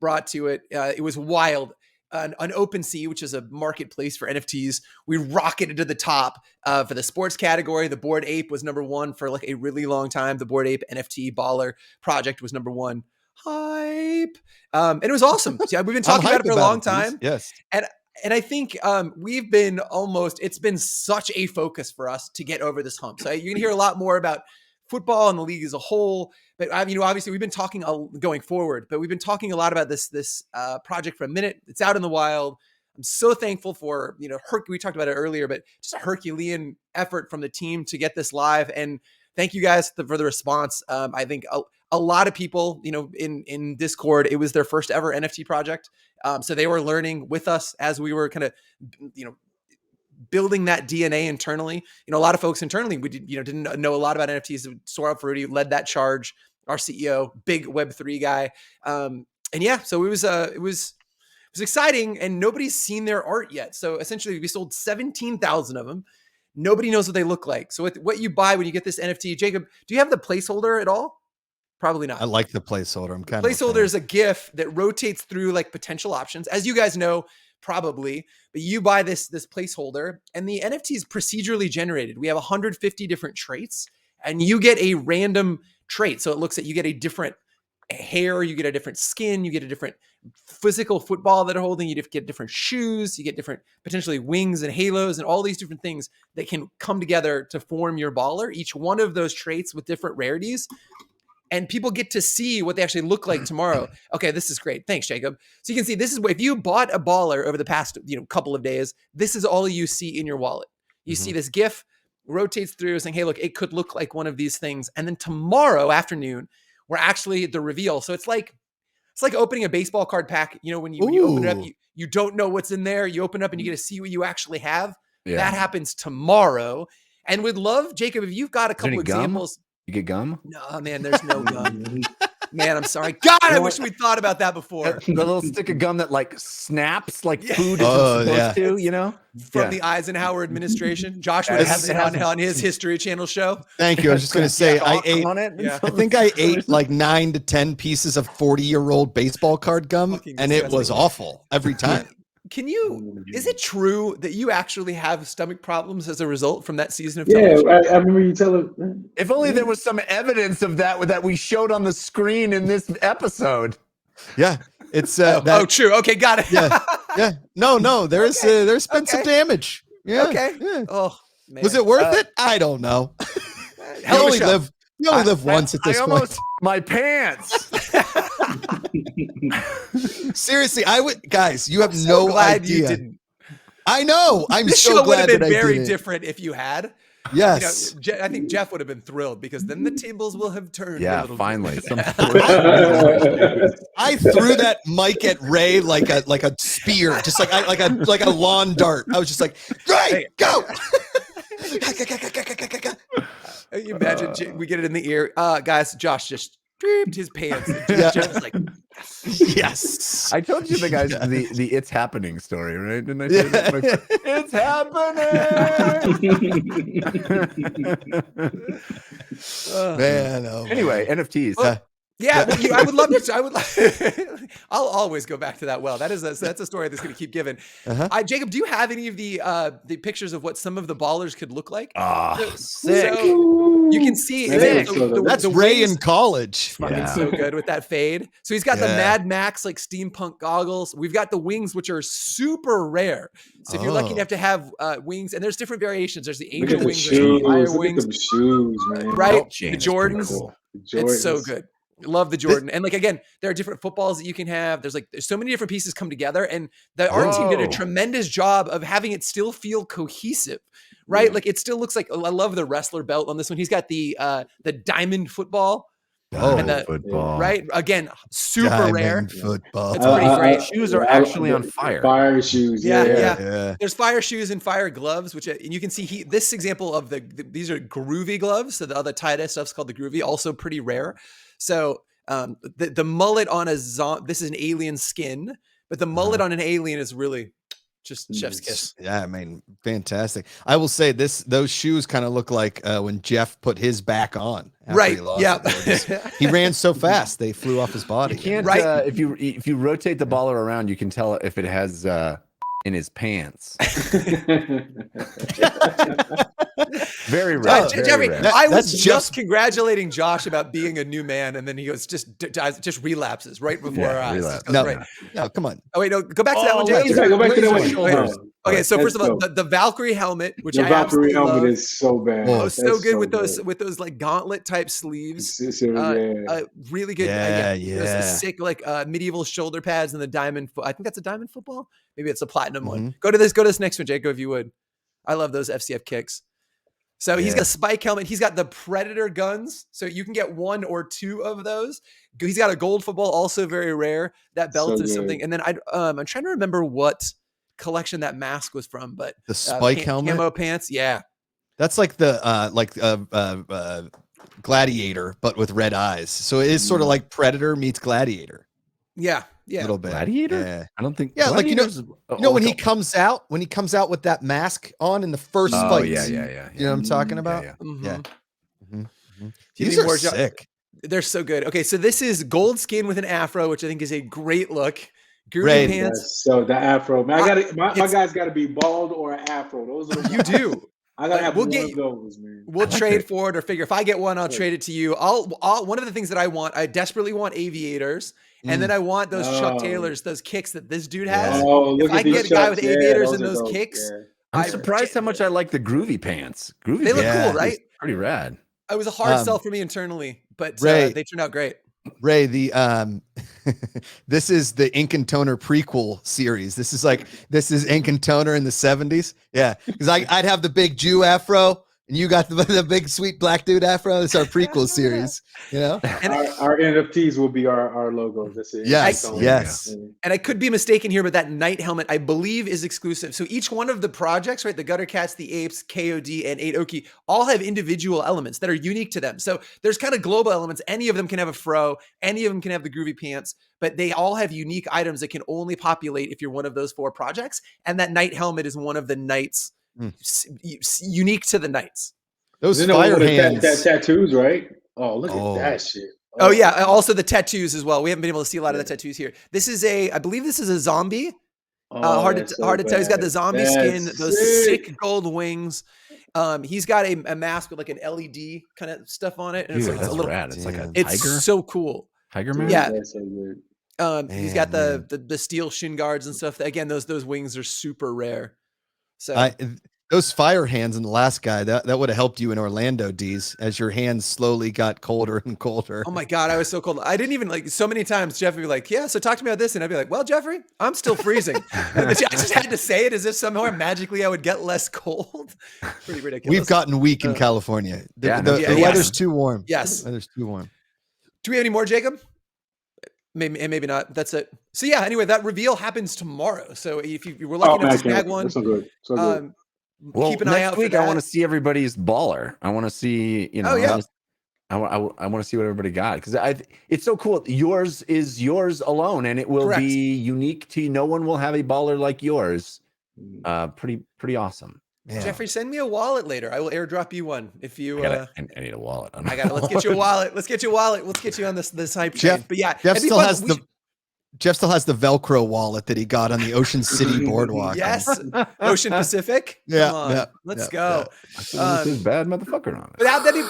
brought to it. It was wild. On OpenSea, which is a marketplace for NFTs, we rocketed to the top for the sports category. The Bored Ape was #1 for like a really long time. The Bored Ape NFT Baller project was #1. Hype. And it was awesome. Yeah, we've been talking about it for a long time. Yes. And I think we've been it's been such a focus for us to get over this hump. So you're going to hear a lot more about football and the league as a whole. But obviously we've been talking going forward, but we've been talking a lot about this project for a minute. It's out in the wild. I'm so thankful for, we talked about it earlier, but just a Herculean effort from the team to get this live. And thank you guys for the response. I think a lot of people, in Discord, it was their first ever NFT project. So they were learning with us as we were kind of, building that DNA internally. A lot of folks internally, we didn't know a lot about NFTs. Saurabh Farudi led that charge, our CEO, big Web3 guy. So it was exciting, and nobody's seen their art yet. So essentially we sold 17,000 of them. Nobody knows what they look like. So what you buy when you get this NFT, Jacob, do you have the placeholder at all? Probably not. I like the placeholder. I'm kind placeholder is a GIF that rotates through like potential options. As you guys know, probably, but you buy this placeholder, and the NFT is procedurally generated. We have 150 different traits, and you get a random trait. So it looks at, you get a different hair, you get a different skin, you get a different physical football that are holding, you get different shoes, you get different potentially wings and halos and all these different things that can come together to form your baller. Each one of those traits with different rarities. And people get to see what they actually look like tomorrow. Okay, this is great. Thanks, Jacob. So you can see, this is if you bought a baller over the past couple of days, this is all you see in your wallet. You see this GIF rotates through saying, hey, look, it could look like one of these things. And then tomorrow afternoon, we're actually the reveal. So it's like opening a baseball card pack. When you open it up, you don't know what's in there. You open it up and you get to see what you actually have. Yeah. That happens tomorrow. And we'd love, Jacob, if you've got a couple examples. You get gum? No, man, there's no gum. Man, I'm sorry. God, I wish we'd thought about that before. The little stick of gum that snaps like food is supposed to, From the Eisenhower administration. Josh would have it on his History Channel show. Thank you. I was just going to say, I think I ate like 9 to 10 pieces of 40-year-old baseball card gum, and it was awful every time. Is it true that you actually have stomach problems as a result from that season of television? Yeah, I remember you telling. If only there was some evidence of that we showed on the screen in this episode. Yeah, it's true. Okay, got it. Yeah. No. There's been some damage. Yeah. Okay. Yeah. Oh, man. Was it worth it? I don't know. You only live once at this point. My pants. Seriously, guys, you have no idea. You didn't. I know. I'm this so glad would have been that very different if you had. Yes. I think Jeff would have been thrilled because then the tables will have turned. Yeah, finally. I threw that mic at Ray like a spear, just like a lawn dart. I was just like, Ray, go. You imagine we get it in the ear. Guys, Josh just stripped his pants. Jeff was like, yes. I told you the guys the it's happening story, right? Didn't I say that? It's happening. Man. Anyway, NFTs. I would love to. I'll always go back to that well. That's a story that's going to keep giving. Jacob, do you have any of the pictures of what some of the ballers could look like? Sick. So you can see that's Ray in college. Fucking so good with that fade. So he's got the Mad Max steampunk goggles. We've got the wings, which are super rare. So if you're lucky enough to have wings, and there's different variations. There's the angel wings, there's fire wings, shoes, man. Right? The Jordans. Cool. It's so good. Love the Jordan. And again, there are different footballs that you can have. There's so many different pieces come together, and the art team did a tremendous job of having it still feel cohesive, right? Like it still looks like, I love the wrestler belt on this one. He's got the diamond football. Football. Right? Again, super rare. Football. It's pretty great. Shoes are actually on fire. Fire shoes. Yeah. There's fire shoes and fire gloves, which and you can see this example of these are groovy gloves. So the other tie-dye stuff's called the groovy, also pretty rare. So the mullet on this is an alien skin, but the mullet on an alien is really just chef's kiss. Yeah, I mean, fantastic. I will say those shoes kind of look like when Jeff put his back on. Right. He lost he ran so fast they flew off his body. You can't. If you rotate the baller around, you can tell if it has in his pants. Very rare. Jeffrey, rare. I was just congratulating Josh about being a new man, and then he goes just relapses right before our eyes. No, come on. Oh wait, no, go back to that one, Jeff. Go back to that one. Okay, so first of all, the Valkyrie helmet, which the Valkyrie helmet love. Is so bad. Oh, so good with those like gauntlet type sleeves. Really good. Those sick medieval shoulder pads and the diamond. I think that's a diamond football. Maybe it's a platinum one. Go to this next one, Jacob, if you would. I love those FCF kicks. So he's got a spike helmet. He's got the Predator guns. So you can get 1 or 2 of those. He's got a gold football, also very rare. That belt is something. And then I'm trying to remember what collection that mask was from, but the spike helmet, camo pants. Yeah. That's like the Gladiator, but with red eyes. So it is sort of like Predator meets Gladiator. Yeah. A little bit. Gladiator? Yeah. I don't think. Yeah, like when he comes out with that mask on in the first fight. Yeah. You know what I'm talking about? Yeah. These are sick. They're so good. Okay, so this is gold skin with an afro, which I think is a great look. Groovy Ray, pants. So the afro, man, my It's- guy's got to be bald or an afro. Those are the You do. I gotta have We'll one get of you- those, man. We'll trade for it or figure. If I get one, I'll Right. trade it to you. I'll one of the things that I desperately want aviators, and then I want those Chuck Oh. Taylors, those kicks that this dude Yeah. has. Oh, look If at I these get a guy Chucks. with Yeah, aviators those and are those dope. kicks, Yeah. I'm surprised how much I like the groovy pants. Groovy They look pants cool, right? is pretty rad. It was a hard sell for me internally, but Ray- they turned out great. Ray, the this is the Ink and Toner prequel series. This is Ink and Toner in the 70s. Yeah, because I'd have the big Jew afro, and you got the big sweet black dude afro. It's our prequel series. You know, Our NFTs will be our logos. That's it. yes, Ink yes. Toner. And I could be mistaken here, but that Knight helmet, I believe, is exclusive. So each one of the projects, right, the Gutter Cats, the Apes, KOD, and 8 Oki, all have individual elements that are unique to them. So there's kind of global elements. Any of them can have a fro, any of them can have the groovy pants, but they all have unique items that can only populate if you're one of those 4 projects. And that Knight helmet is one of the Knights, unique to the Knights. Those Then the fire one with hands. that tattoos, right? Oh, look Oh. at that shit. Oh yeah, also the tattoos as well. We haven't been able to see a lot of the tattoos here. This is I believe this is a zombie. Hard that's to tell. He's got the bad. zombie That's skin, those sick. sick gold wings. He's got a mask with like an LED kind of stuff on it. And Dude, it's that's a little, rad. It's like a it's tiger. so cool. Tiger Dude, man. Yeah. that's so good. He's Man, got the steel shin guards and stuff. Again, those wings are super rare. So Those fire hands in the last guy, that would have helped you in Orlando, Dees, as your hands slowly got colder and colder. oh my God, I was so cold. I didn't even like so many times Jeff would be like, yeah, so talk to me about this. And I'd be like, well, Jeffrey, I'm still freezing. I just had to say it as if somehow magically I would get less cold. Pretty ridiculous. We've gotten weak in California. The Yeah, weather's too warm. Yes. The weather's too warm. Do we have any more, Jacob? Maybe not. That's it. So yeah, anyway, that reveal happens tomorrow. So if you were lucky enough to snag one, That's so good. So good. Well, keep an eye next out week for that. I want to see everybody's baller. I want to see, Oh, yeah. I want to see what everybody got because it's so cool. Yours is yours alone, and it will Correct. be unique to you. No one will have a baller like yours. Pretty awesome. Yeah. Jeffrey, send me a wallet later. I will airdrop you one if you. I need a wallet. Let's get you a wallet. Let's get you a wallet. Let's get you on this hype Jeff- train. But yeah, Jeff it'd be still fun. has Jeff still has the Velcro wallet that he got on the Ocean City boardwalk. Yes, Ocean Pacific. Yeah, Come on. yeah, Let's yeah, go. This bad motherfucker on it. Without any.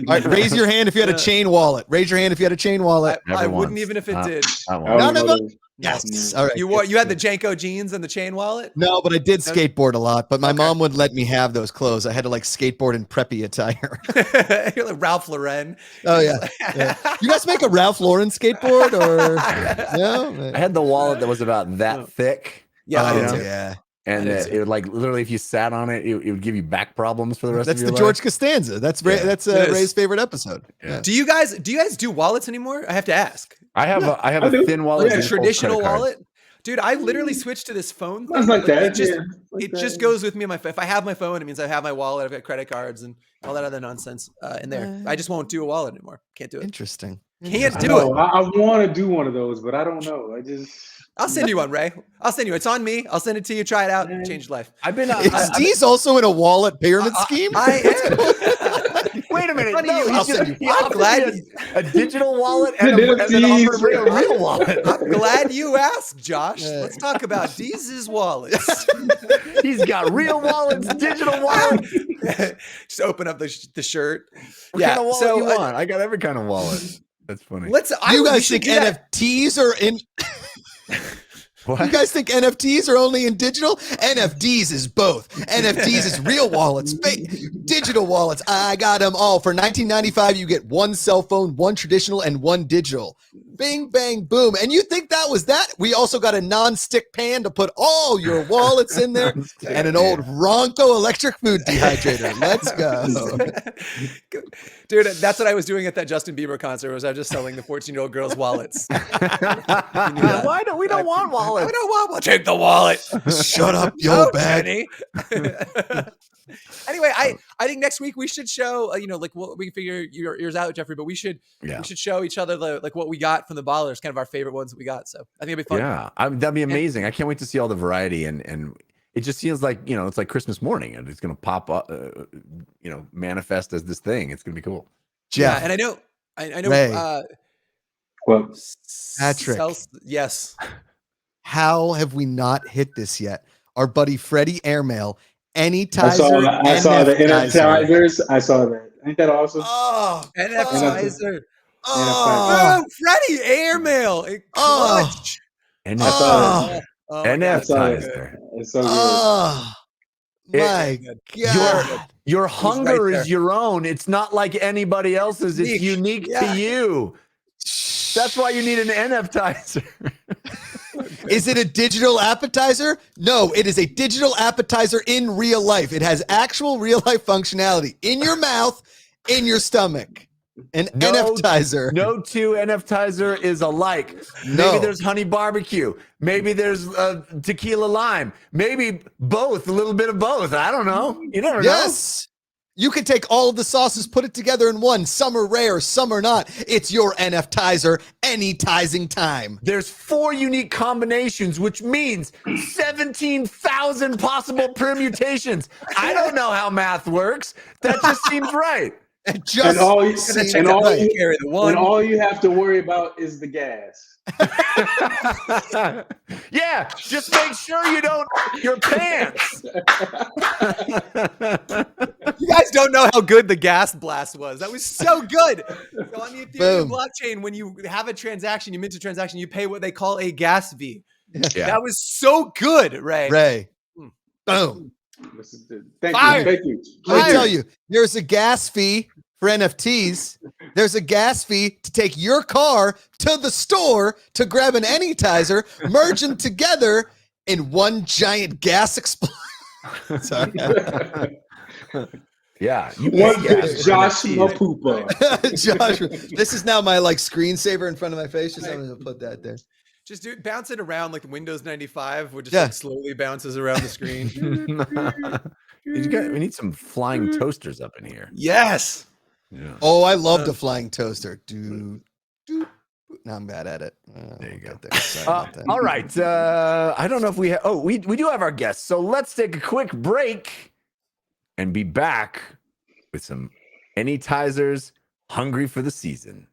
All right, raise your hand if you had a chain wallet. Raise your hand if you had a chain wallet. I Never wouldn't once. even if it did. Not I once. No, don't no, know. Yes. All right. You had the Janko jeans and the chain wallet. No, but I did skateboard a lot. But my mom wouldn't let me have those clothes. I had to like skateboard in preppy attire. You're like Ralph Lauren. Oh yeah. You guys make a Ralph Lauren skateboard or no? I had the wallet that was about that thick. Yeah, I you did know? too. Yeah. And I did it would like literally, if you sat on it, it would give you back problems for the rest That's of your the life. George Costanza. That's Yeah. That's It is. Ray's favorite episode. Yeah. Do you guys do wallets anymore? I have to ask. I have I a do. thin wallet. Like a that holds traditional credit cards. wallet? Dude, I literally switched to this phone Mine's thing. like that. It just, yeah, like it that. just goes with me on my phone. If I have my phone, it means I have my wallet, I've got credit cards and all that other nonsense in there. I just won't do a wallet anymore. Can't do it. Interesting. Can't I do know. it. I want to do one of those, but I don't know. I just. I'll send you one, Ray. I'll send you. It's on me. I'll send it to you. Try it out. Change your life. I've been. Is Dees also in a wallet pyramid scheme? I am. Wait a minute. Funny No, you- he I'll just- send you. he I'm offered glad me a digital wallet and then NFTs. offered me a real wallet. I'm glad you asked, Josh. Let's talk about Dees' wallets. He's got real wallets, digital wallet. Just open up the shirt. What kind of wallet you want? I got every kind of wallet. That's funny. You guys think NFTs are in? What? You guys think NFTs are only in digital? NFTs is both. NFTs is real wallets, fake digital wallets. I got them all. For $19.95, you get one cell phone, one traditional, and one digital. Bing, bang, boom. And you think that was that? We also got a non-stick pan to put all your wallets in there and an old Ronco electric food dehydrator. Let's go. Dude, that's what I was doing at that Justin Bieber concert. Was I was just selling the 14-year-old girls' wallets? Why don't we don't want wallets? I don't want one. Take the wallet. Shut up, yo Oh, bag. Jenny. Anyway, I think next week we should show, like we can figure yours out, Jeffrey, but we should show each other like what we got from the ballers, kind of our favorite ones that we got. So I think it'd be fun. Yeah, that'd be amazing. I can't wait to see all the variety and it just feels like it's like Christmas morning and it's gonna pop up, manifest as this thing. It's gonna be cool. Jeff, Yeah, and I know. Ray. Well, Patrick. Yes. How have we not hit this yet? Our buddy Freddie Airmail, I saw the NFTizers. I saw that. Ain't that awesome? Oh, NFTizer. oh, Freddie Airmail. Clutch. NFTizer. Oh my God. NFTizer. It's so good. oh, my God. Your hunger right there. is your own. It's not like anybody else's. It's unique to you. That's why you need an NFTizer. Is it a digital appetizer? No, it is a digital appetizer in real life. It has actual real life functionality in your mouth, in your stomach. An NFTizer. No two NFTizer is alike. No. Maybe there's honey barbecue. Maybe there's tequila lime. Maybe both, a little bit of both. I don't know. You never know. Yes. You can take all of the sauces, put it together in one. Some are rare, some are not. It's your NFTizer, any tizing time. There's 4 unique combinations, which means 17,000 possible permutations. I don't know how math works. That just seems right. It just all you have to worry about is the gas. Yeah, just make sure you don't your pants. You guys don't know how good the gas blast was. That was so good. So on the Ethereum blockchain, when you have a transaction, you mint a transaction, you pay what they call a gas fee. Yeah. That was so good, Ray. Boom. Thank you. Let me tell you, there's a gas fee for NFTs. There's a gas fee to take your car to the store to grab an Anytizer, merge them together in one giant gas explosion. Sorry. Yeah. One big Josh Mapupa. Josh, this is now my screensaver in front of my face. Just I'm going to put that there. Just bounce it around like Windows 95, where just slowly bounces around the screen. We need some flying toasters up in here. Yes. Yeah. Oh, I love the flying toaster. No, I'm bad at it. There you go. Sorry about that. All right. I don't know if we have. Oh, we do have our guests. So let's take a quick break and be back with some Anytizers hungry for the season.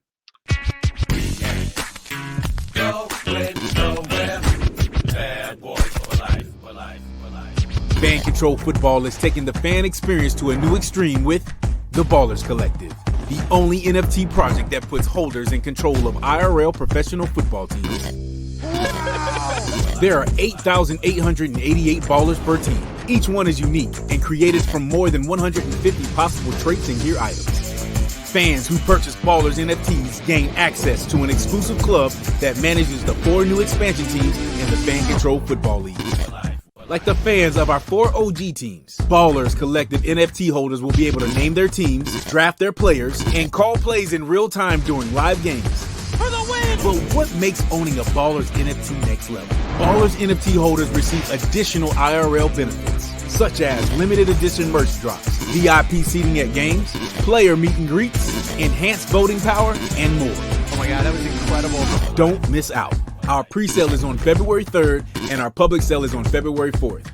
Fan Control Football is taking the fan experience to a new extreme with The Ballers Collective, the only NFT project that puts holders in control of IRL professional football teams. There are 8,888 ballers per team. Each one is unique and created from more than 150 possible traits and gear items. Fans who purchase Ballers NFTs gain access to an exclusive club that manages the 4 new expansion teams in the Fan Control Football League. Like the fans of our 4 OG teams, Ballers Collective NFT holders will be able to name their teams, draft their players, and call plays in real time during live games. For the win! But what makes owning a Ballers NFT next level? Ballers NFT holders receive additional IRL benefits, such as limited edition merch drops, VIP seating at games, player meet and greets, enhanced voting power, and more. Oh my God, that was incredible. Don't miss out. Our pre-sale is on February 3rd, and our public sale is on February 4th.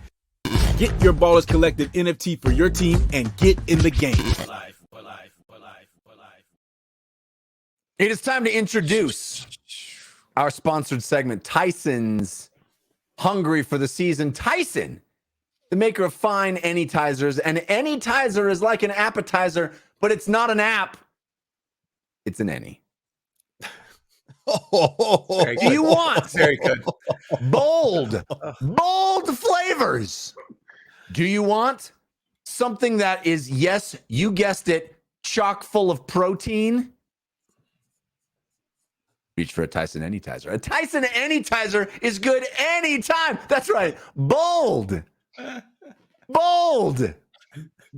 Get your Ballers Collective NFT for your team and get in the game. It is time to introduce our sponsored segment, Tyson's Hungry for the Season. Tyson, the maker of fine Anytizers. An Anytizer is like an appetizer, but it's not an app. It's an any. Do you want Very good. bold flavors? Do you want something that is, yes, you guessed it, chock full of protein? Reach for a Tyson Anytizer. A Tyson Anytizer is good anytime. That's right. Bold.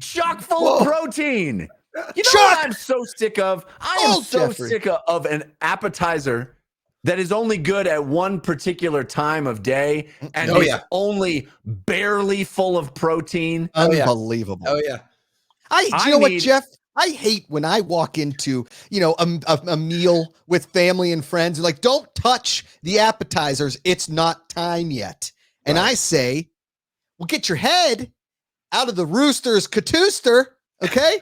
Chock full of protein. You know what I'm so sick of? I am so sick of an appetizer that is only good at one particular time of day and is only barely full of protein. Unbelievable. Oh yeah. You know what, Jeff? I hate when I walk into, a meal with family and friends and don't touch the appetizers. It's not time yet. And I say, well, get your head out of the rooster's catooster, okay?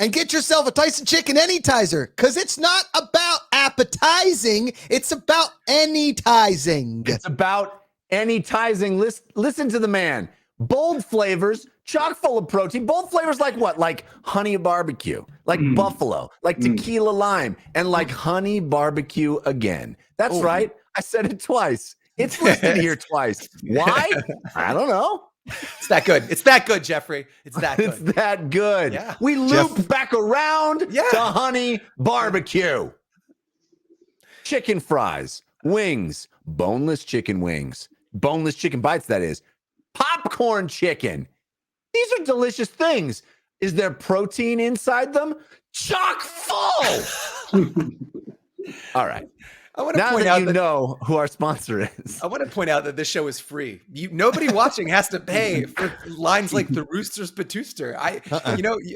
and get yourself a Tyson Chicken Anytizer, because it's not about appetizing. It's about anytizing. It's about anytizing. Listen to the man. Bold flavors, chock full of protein. Bold flavors like what? Like honey barbecue, like buffalo, like tequila lime, and like honey barbecue again. That's right. I said it twice. It's listed here twice. Why? I don't know. It's that good. It's that good, Jeffrey. It's that good. It's that good. Yeah. We loop back around to honey barbecue. Chicken fries, wings, boneless chicken wings, boneless chicken bites, that is. Popcorn chicken. These are delicious things. Is there protein inside them? Chock full. All right. I want to Now point that out you that know who our sponsor is. I want to point out that this show is free. Nobody watching has to pay for lines like the Rooster's Patooster.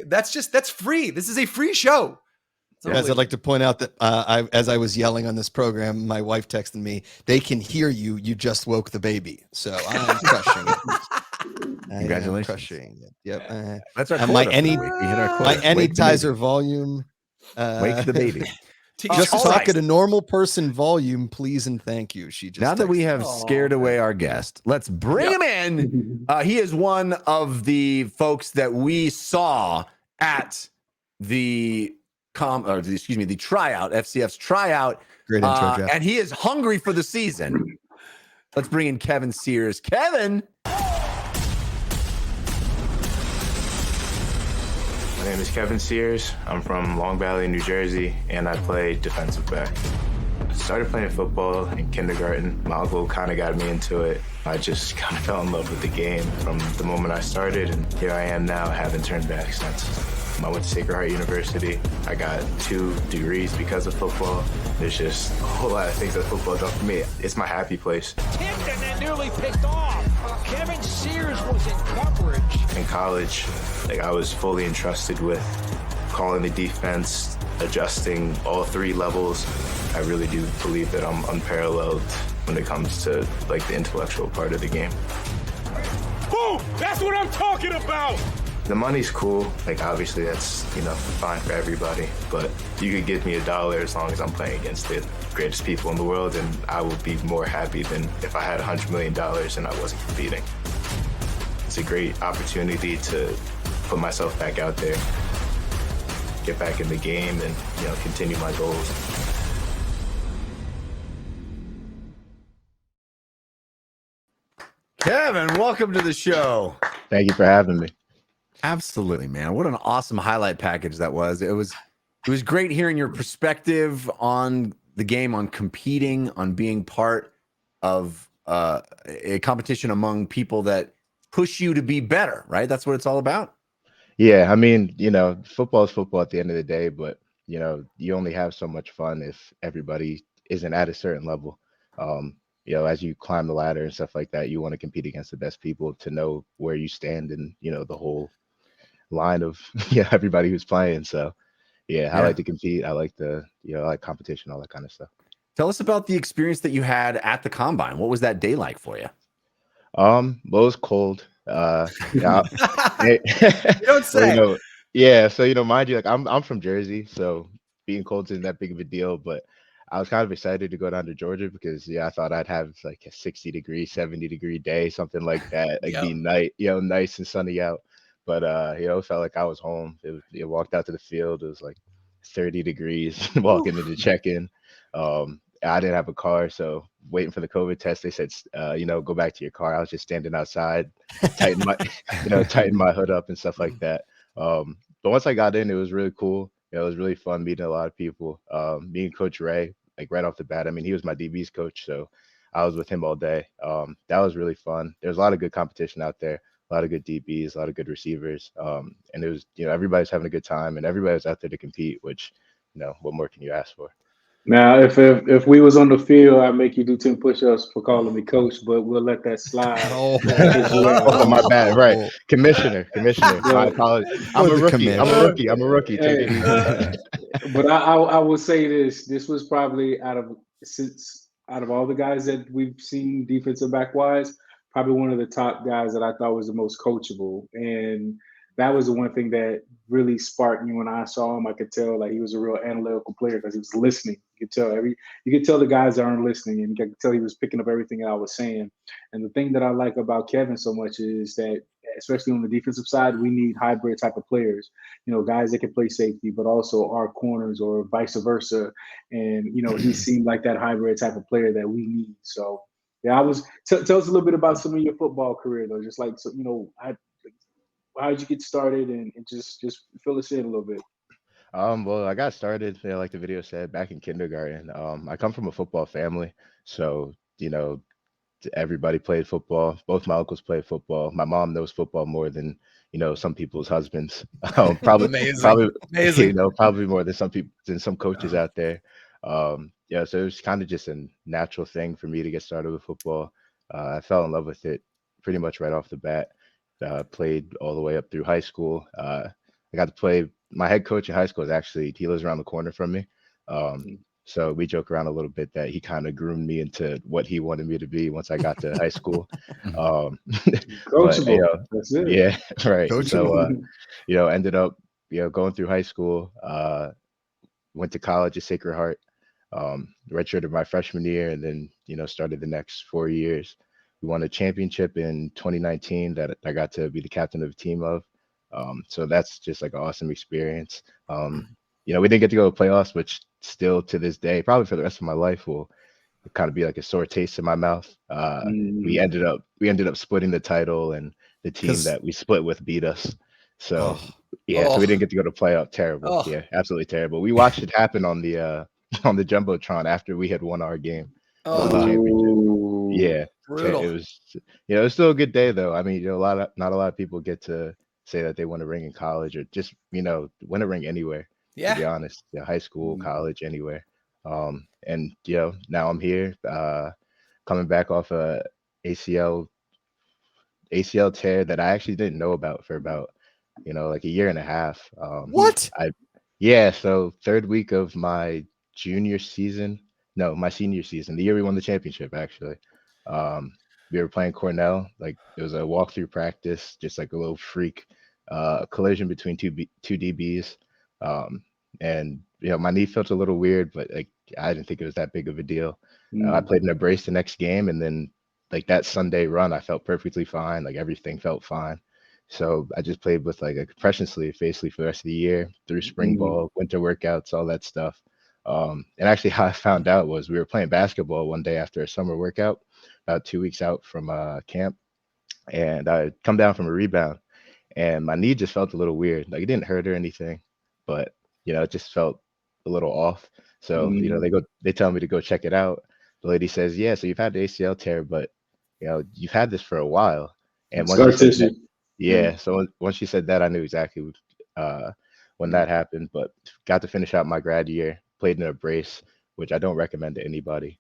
That's free. This is a free show. Guys, I'd like to point out that as I was yelling on this program, my wife texted me, "They can hear you. You just woke the baby." So I'm crushing it. Congratulations. Crushing it. Yep. That's our And quota. my We hit our quota. my anytizer volume. Wake the baby. Just All talk right. at a normal person volume, please and thank you. She just Now that we texted have me. scared away our guest, let's bring him in. He is one of the folks that we saw at the the tryout, FCF's tryout. Great intro, Jeff. And he is hungry for the season. Let's bring in Kevin Sears. Kevin. My name is Kevin Sears. I'm from Long Valley, New Jersey, and I play defensive back. I started playing football in kindergarten. My uncle kind of got me into it. I just kind of fell in love with the game from the moment I started, and here I am now, haven't turned back since. I went to Sacred Heart University. I got 2 degrees because of football. There's just a whole lot of things that football does for me. It's my happy place. Tipped and then nearly picked off. Kevin Sears was in coverage. In college, I was fully entrusted with calling the defense, adjusting all 3 levels. I really do believe that I'm unparalleled when it comes to the intellectual part of the game. Boom! That's what I'm talking about! The money's cool. Obviously that's, fine for everybody. But you could give me $1 as long as I'm playing against the greatest people in the world, and I would be more happy than if I had $100 million and I wasn't competing. It's a great opportunity to put myself back out there, get back in the game, and, continue my goals. Kevin, welcome to the show. Thank you for having me. Absolutely, man. What an awesome highlight package that was. It was great hearing your perspective on the game, on competing, on being part of a competition among people that push you to be better, right? That's what it's all about. Yeah, I mean, football is football at the end of the day, but you only have so much fun if everybody isn't at a certain level. As you climb the ladder and stuff like that, you want to compete against the best people to know where you stand in, the whole line of everybody who's playing. So I like to compete. I like I like competition, all that kind of stuff. Tell us about the experience that you had at the combine. What was that day like for you? Well, it was cold. Yeah. You don't say. So mind you, I'm from Jersey, so being cold isn't that big of a deal, but I was kind of excited to go down to Georgia because I thought I'd have a 60-degree, 70-degree day, something like that, be nice and sunny out. But it felt like I was home. It walked out to the field. It was 30 degrees walking into check-in. I didn't have a car, so waiting for the COVID test, they said, go back to your car. I was just standing outside, tighten my hood up and stuff like that. But once I got in, it was really cool. It was really fun meeting a lot of people. Meeting Coach Ray, right off the bat. I mean, he was my DB's coach, so I was with him all day. That was really fun. There's a lot of good competition out there, a lot of good DBs, a lot of good receivers. And it was, everybody's having a good time and everybody was out there to compete, which, what more can you ask for? Now, if we was on the field, I'd make you do 10 push-ups for calling me coach, but we'll let that slide. Oh, my bad. Right. Commissioner. My apologies. I'm a rookie. Take it easy. But I will say this was probably out of all the guys that we've seen defensive back wise, probably one of the top guys that I thought was the most coachable. And that was the one thing that really sparked me when I saw him. I could tell like he was a real analytical player because he was listening. You could tell the guys that aren't listening, and you could tell he was picking up everything I was saying. And the thing that I like about Kevin so much is that, especially on the defensive side, we need hybrid type of players. Guys that can play safety, but also our corners or vice versa. And he seemed like that hybrid type of player that we need. So yeah, tell us a little bit about some of your football career though. Just like how did you get started, and just fill us in a little bit. Well, I got started, like the video said, back in kindergarten. I come from a football family, so everybody played football. Both my uncles played football. My mom knows football more than some people's husbands. Probably, Amazing. probably more than some coaches out there. Yeah, so it was kind of just a natural thing for me to get started with football. I fell in love with it pretty much right off the bat. Played all the way up through high school. I got to play. My head coach in high school he lives around the corner from me. So we joke around a little bit that he kind of groomed me into what he wanted me to be once I got to high school. Coachable. That's it. Yeah, right. Coachable. So, ended up, going through high school, went to college at Sacred Heart, redshirted my freshman year, and then, started the next 4 years. We won a championship in 2019 that I got to be the captain of the team of. So that's just like an awesome experience. We didn't get to go to playoffs, which still to this day, probably for the rest of my life, will kind of be like a sore taste in my mouth. We ended up splitting the title, and the team that we split with beat us. So so we didn't get to go to playoff. Terrible. Yeah, absolutely terrible. We watched it happen on the Jumbotron after we had won our game. Won the championship. Yeah. Brutal. It was it was still a good day though. I mean, not a lot of people get to say that they won a ring in college, or just, win a ring anywhere. Yeah. To be honest. High school, college, anywhere. And now I'm here, coming back off a ACL tear that I actually didn't know about for about, like a year and a half. What? So third week of my junior season, no, my senior season, the year we won the championship, actually. We were playing Cornell. Like, it was a walkthrough practice, just like a little freak collision between two DBs. And my knee felt a little weird, but like I didn't think it was that big of a deal. I played in a brace the next game, and then like that Sunday run, I felt perfectly fine. Like everything felt fine. So I just played with like a compression sleeve basically for the rest of the year, through spring ball, winter workouts, all that stuff. And actually how I found out was we were playing basketball one day after a summer workout, about 2 weeks out from camp. And I come down from a rebound, and my knee just felt a little weird. Like, it didn't hurt or anything, but it just felt a little off. So, they tell me to go check it out. The lady says, yeah, so you've had the ACL tear, but you've had this for a while. And once she said that, so once she said that, I knew exactly when that happened. But got to finish out my grad year, played in a brace, which I don't recommend to anybody.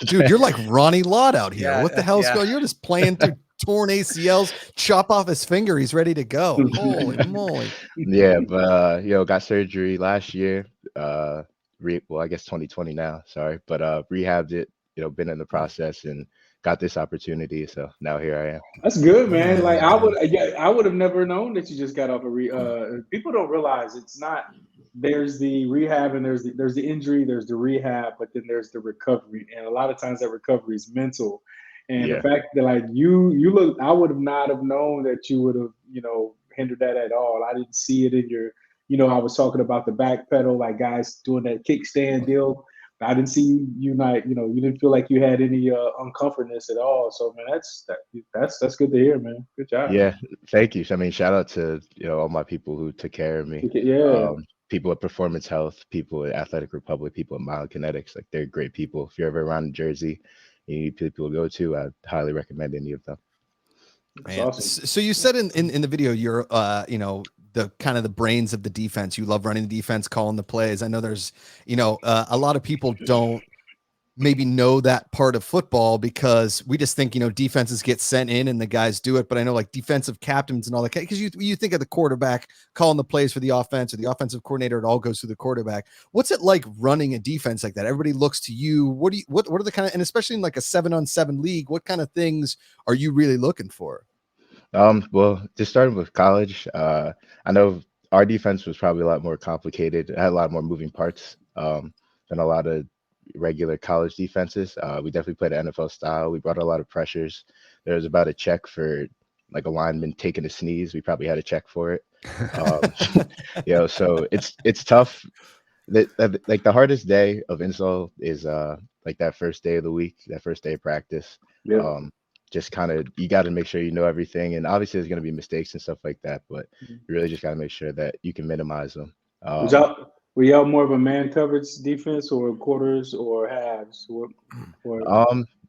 Dude, you're like Ronnie Lott out here. Yeah, What the hell's going on? You're just playing through torn ACLs, chop off his finger, he's ready to go. Holy moly. Yeah, but got surgery last year. Well, I guess 2020 now, sorry. But rehabbed it, been in the process, and got this opportunity. So now here I am. That's good, man. Like I would have never known that you just got off a people don't realize it's not. There's the rehab, and there's the injury, there's the rehab, but then there's the recovery. And a lot of times that recovery is mental. And the fact that like you look, I would have not have known that you would have, hindered that at all. I didn't see it in your, I was talking about the back pedal, like guys doing that kickstand deal. I didn't see you not, you didn't feel like you had any uncomfortness at all. So man, that's good to hear, man. Good job. Yeah, thank you. I mean, shout out to all my people who took care of me. Yeah. People at Performance Health, people at Athletic Republic, people at Mild Kinetics. Like, they're great people. If you're ever around Jersey, you need people to go to, I highly recommend any of them. Man. Awesome. So you said in the video, you're the kind of the brains of the defense. You love running the defense, calling the plays. I know there's a lot of people don't maybe know that part of football, because we just think defenses get sent in and the guys do it. But I know like defensive captains and all that, because you think of the quarterback calling the plays for the offense, or the offensive coordinator, it all goes through the quarterback. What's it like running a defense like that? Everybody looks to you. What are the kind of, and especially in like a 7-on-7 league, what kind of things are you really looking for? Well, just starting with college, I know our defense was probably a lot more complicated. It had a lot more moving parts than a lot of regular college defenses. We definitely played an NFL style. We brought a lot of pressures. There was about a check for like a lineman taking a sneeze. We probably had a check for it. So it's tough. Like the hardest day of install is like that first day of the week, that first day of practice. Yeah. Just kind of you got to make sure you know everything, and obviously there's going to be mistakes and stuff like that, but you really just got to make sure that you can minimize them. Were y'all more of a man coverage defense or quarters or halves?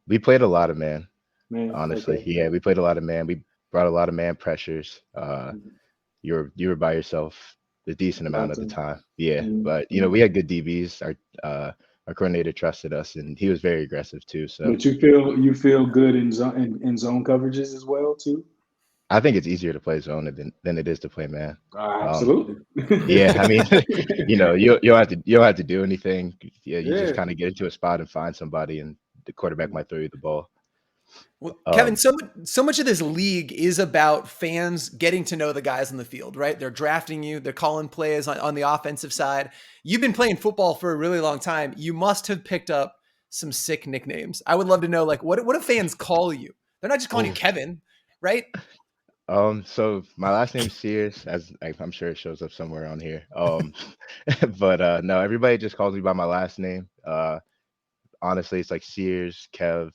We played a lot of man. Honestly, okay. yeah, we played a lot of man. We brought a lot of man pressures. You were by yourself a decent amount of the time. Yeah, but we had good DBs. Our coordinator trusted us, and he was very aggressive too. So, but you feel good in zone coverages as well too. I think it's easier to play zone than it is to play man. Absolutely. Yeah, I mean, you don't have to do anything. Yeah, you just kind of get into a spot and find somebody, and the quarterback might throw you the ball. Well, Kevin, so much of this league is about fans getting to know the guys on the field, right? They're drafting you, they're calling plays on the offensive side. You've been playing football for a really long time. You must have picked up some sick nicknames. I would love to know, like, what do fans call you? They're not just calling you Kevin, right? So my last name's Sears, as I'm sure it shows up somewhere on here. But no, everybody just calls me by my last name. Honestly, it's like Sears, Kev.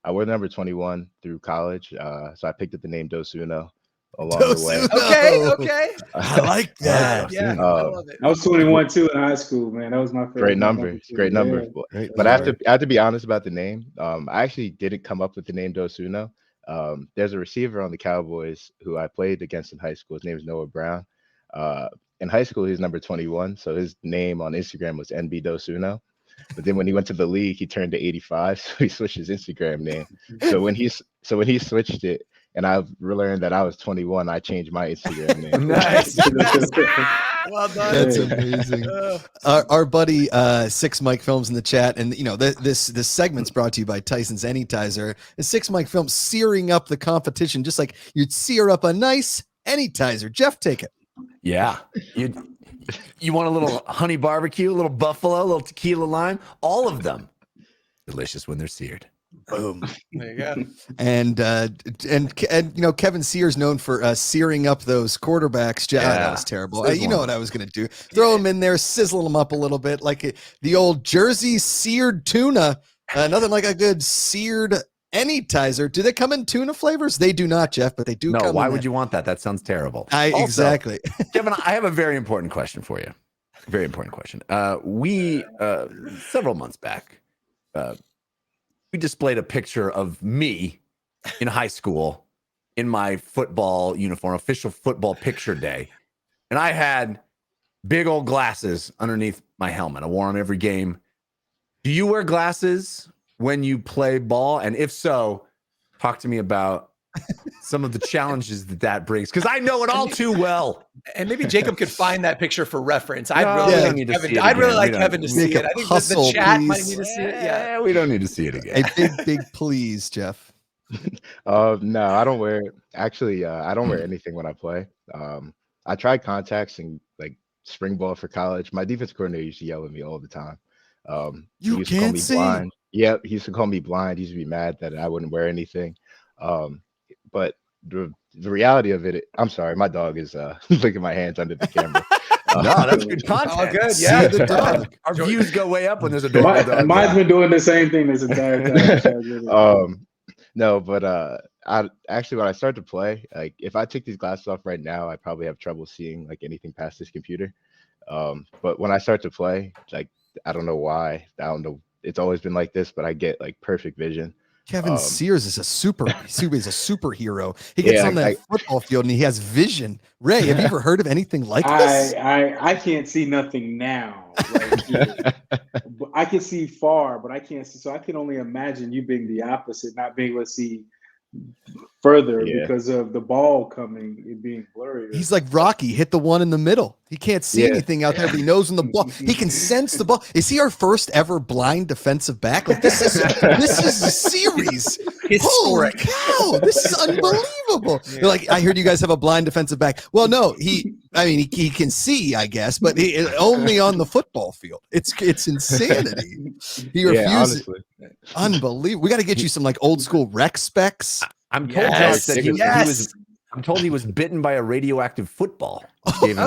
I wore number 21 through college, so I picked up the name Dos Uno along the way. Okay. I like that. Yeah, I love it. I was 21 too in high school, man. That was my favorite. Great number. Great number. But I have to be honest about the name. I actually didn't come up with the name Dos Uno. There's a receiver on the Cowboys who I played against in high school. His name is Noah Brown. In high school, he's number 21, so his name on Instagram was NB Dos Uno. But then when he went to the league, he turned to 85, so he switched his Instagram name. So when he switched it, and I learned that I was 21, I changed my Instagram name. Nice. Well done. That's amazing. Our buddy Six Mike Films in the chat, and this segment's brought to you by Tyson's Anytizer. And Six Mike Films searing up the competition, just like you'd sear up a nice Anytizer. Jeff, take it. Yeah. You want a little honey barbecue, a little buffalo, a little tequila lime, all of them delicious when they're seared. Boom. There you go. And Kevin Sears known for searing up those quarterbacks. That was terrible. You know what I was going to do? Throw them in there, sizzle them up a little bit like the old Jersey seared tuna. Nothing like a good seared Anytizer. Do they come in tuna flavors? They do not, Jeff, but they do. No, why would you want that? That sounds terrible. Exactly. Kevin, I have a very important question for you. Very important question. We several months back, we displayed a picture of me in high school in my football uniform, official football picture day, and I had big old glasses underneath my helmet. I wore them every game. Do you wear glasses when you play ball? And if so, talk to me about some of the challenges that brings, because I know it all too well. And maybe Jacob could find that picture for reference. I'd really like Kevin to see it. I think the chat might need to see it. Yeah, we don't need to see it again. A big please, Jeff. No, I don't wear. Actually, I don't wear anything when I play. I tried contacts and like spring ball for college. My defense coordinator used to yell at me all the time. You he used can't to call me see. blind. Yeah, he used to call me blind. He used to be mad that I wouldn't wear anything. But the reality of it, I'm sorry, my dog is licking my hands under the camera. No, that's good content. Oh, good. Yeah, the dog. Our views go way up when there's a dog. Mine's been doing the same thing this entire time. No, but I actually when I start to play, like if I took these glasses off right now, I probably have trouble seeing like anything past this computer. But when I start to play, like I don't know why. I don't know. It's always been like this, but I get like perfect vision. Kevin Sears is a superhero. He gets on that football field and he has vision. Ray, have you ever heard of anything like this? I can't see nothing now. I can see far, but I can't see. So I can only imagine you being the opposite, not being able to see further because of the ball coming and being blurry. He's like Rocky, hit the one in the middle. He can't see anything out there, but he knows when the ball. He can sense the ball. Is he our first ever blind defensive back? Like this is a series. Historic. Holy cow, this is unbelievable. They're like, I heard you guys have a blind defensive back. Well, no, he can see, I guess, but only on the football field. It's insanity. He refuses. Honestly. Unbelievable. We got to get you some like old school rec specs. I'm told Josh, that he was. I'm told he was bitten by a radioactive football. Gave him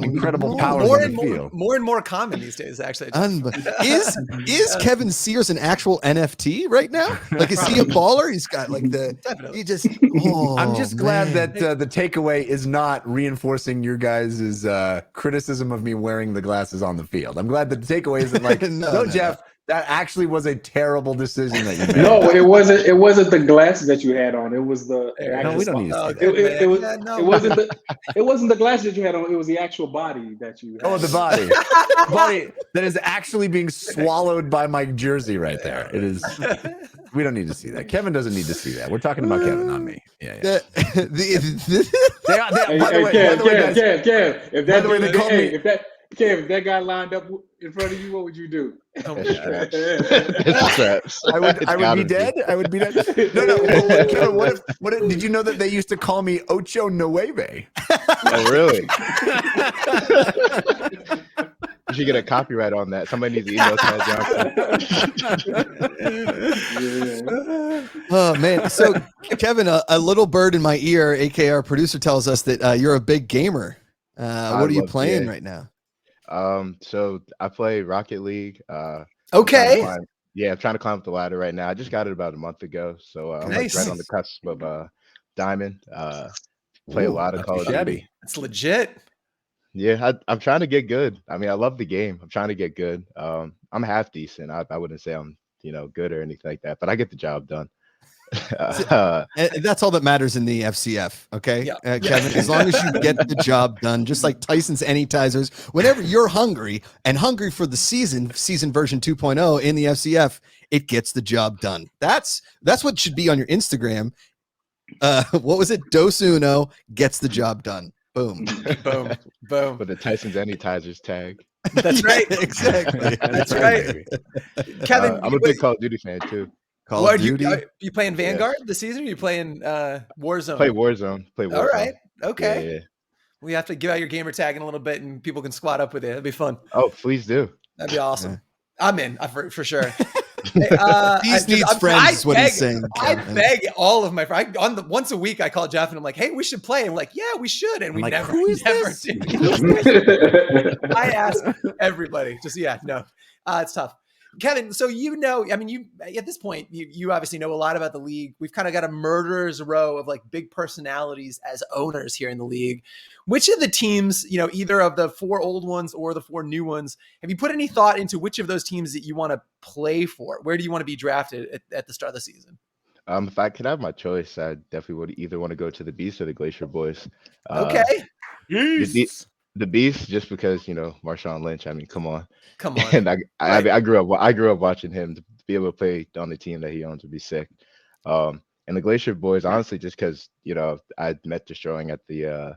incredible powers on the field. More and more common these days, actually. Is Kevin Sears an actual NFT right now? Like, is he a baller? He's got like Definitely. he just. I'm just glad that the takeaway is not reinforcing your guys' criticism of me wearing the glasses on the field. I'm glad that the takeaway isn't like, no, Jeff. That actually was a terrible decision that you made. No, it wasn't. It wasn't the glasses that you had on. It was the. No, we don't need to see that. It wasn't the. It wasn't the glasses that you had on. It was the actual body that you had. Oh, the body. Body that is actually being swallowed by my jersey right there. It is. We don't need to see that. Kevin doesn't need to see that. We're talking about Kevin, not me. Yeah. Kev, if that guy lined up in front of you, what would you do? It's straps. I would be dead. I would be dead. No. Kevin, what if, did you know that they used to call me Ocho Nueve? Oh, really? You should get a copyright on that. Somebody needs to email Johnson. Oh man! So Kevin, a little bird in my ear, aka our producer, tells us that you're a big gamer. What are you playing right now? So I play Rocket League. Okay. I'm trying to climb up the ladder right now. I just got it about a month ago, so I'm like right on the cusp of Diamond. Play a lot of Call of Duty. That's legit. Yeah, I'm trying to get good. I mean, I love the game. I'm trying to get good. I'm half decent. I wouldn't say I'm good or anything like that, but I get the job done. And that's all that matters in the FCF, okay? Kevin, as long as you get the job done, just like Tyson's Anytizers, whenever you're hungry for the season version 2.0 in the FCF, it gets the job done. That's what should be on your Instagram. What was it? Dos Uno gets the job done. Boom. Boom. With the Tyson's Anytizers tag. That's right. Exactly. That's right. Kevin, I'm a big Call of Duty fan too. Call of Duty. You playing Vanguard this season? Or you playing Warzone? Play Warzone. All right. Okay. Yeah. We have to give out your gamer tag in a little bit, and people can squat up with it. It'd be fun. Oh, please do. That'd be awesome. Yeah. I'm in for sure. These needs friends. Is what he's saying. I beg all of my friends. Once a week, I call Jeff and I'm like, "Hey, we should play." I'm like, "Yeah, we should," and we like, never. Who is this? I ask everybody. Just it's tough. Kevin, so you at this point, you obviously know a lot about the league. We've kind of got a murderer's row of like big personalities as owners here in the league. Which of the teams, either of the 4 old ones or the 4 new ones, have you put any thought into which of those teams that you want to play for? Where do you want to be drafted at the start of the season? If I could have my choice, I definitely would either want to go to the Beast or the Glacier Boys. Okay. The Beast, just because Marshawn Lynch. I mean, come on. And I grew up watching him. To be able to play on the team that he owns would be sick. And the Glacier Boys, honestly, just because I met Destroying at the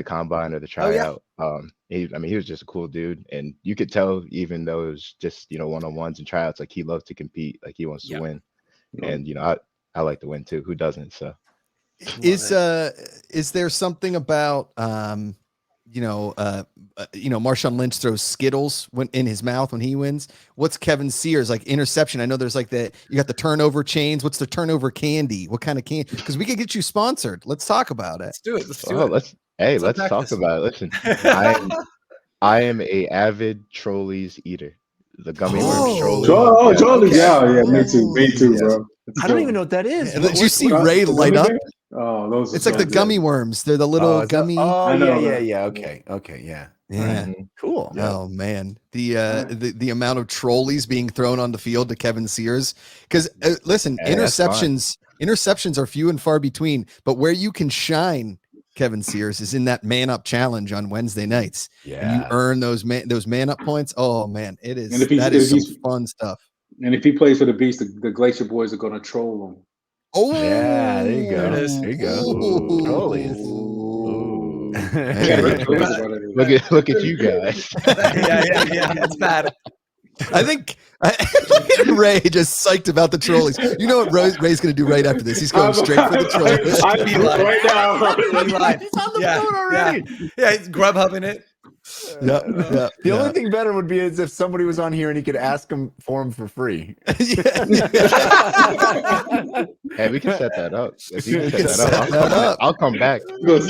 combine or the tryout. He was just a cool dude, and you could tell even though it was just one-on-ones and tryouts, like he loves to compete, like he wants to win. And I like to win too. Who doesn't? So is there something about Marshawn Lynch throws Skittles in his mouth when he wins? What's Kevin Sears like interception? I know there's like you got the turnover chains. What's the turnover candy? What kind of candy? Because we could get you sponsored. Let's talk about it. Let's do it. Let's talk about it. Listen, I am a avid Trolleys eater. The gummy worms Trolleys. Trolleys. Yeah, me too, bro. I don't even know what that is. Did you see Ray light up? Oh, those. It's like the gummy worms. They're the little gummy. Yeah. Okay. Yeah. Yeah. Cool. Oh man, the amount of trolleys being thrown on the field to Kevin Sears. Because listen, interceptions are few and far between. But where you can shine, Kevin Sears, is in that man up challenge on Wednesday nights. Yeah, and you earn those man up points. Oh man, it is. That is some fun stuff. And if he plays for the Beast, the Glacier Boys are going to troll him. Oh yeah, there you go. There it is. There you go. Trolleys. Look at you guys. Yeah, it's bad. I think Ray just psyched about the trolleys. You know what Ray's going to do right after this? He's going straight for the trolleys. Right now. He's on the phone already. Yeah, he's Grubhubbing it. Yeah. The only thing better would be is if somebody was on here and he could ask him for him for free. Hey, we can set that up. If you can set that up, I'll come back. we'll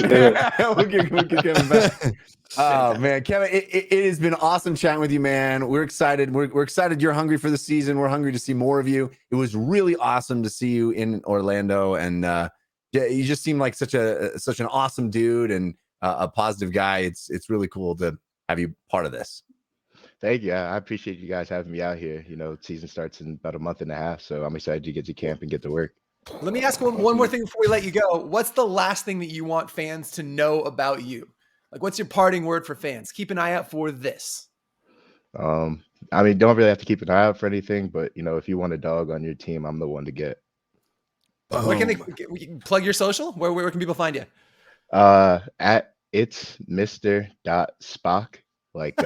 get Kevin back. Oh man, Kevin, it has been awesome chatting with you, man. We're excited. We're excited you're hungry for the season. We're hungry to see more of you. It was really awesome to see you in Orlando, and you just seem like such an awesome dude and a positive guy. It's really cool to have you part of this. Thank you. I appreciate you guys having me out here. You know, season starts in about a month and a half, so I'm excited to get to camp and get to work. Let me ask one more thing before we let you go. What's the last thing that you want fans to know about you? Like, what's your parting word for fans? Keep an eye out for this. I mean, don't really have to keep an eye out for anything, but you know, if you want a dog on your team, I'm the one to get. Where can they plug your social? Where can people find you? At it's Mr.Spock, like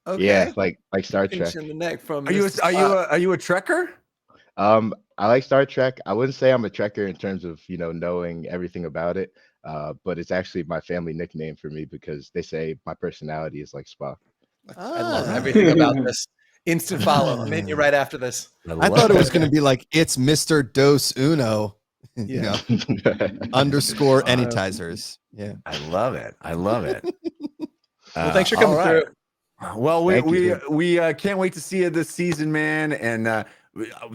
Okay. yeah, like Star Trek. In the neck from Are you a Trekker? I like Star Trek. I wouldn't say I'm a Trekker in terms of, you know, knowing everything about it. But it's actually my family nickname for me because they say my personality is like Spock. I love everything about this. Instant follow. I'm in you right after this. I thought it was going to be like, it's Mr. Dos Uno, you know, underscore anytizers. Yeah. I love it. Well, thanks for coming through. Well, we can't wait to see you this season, man. And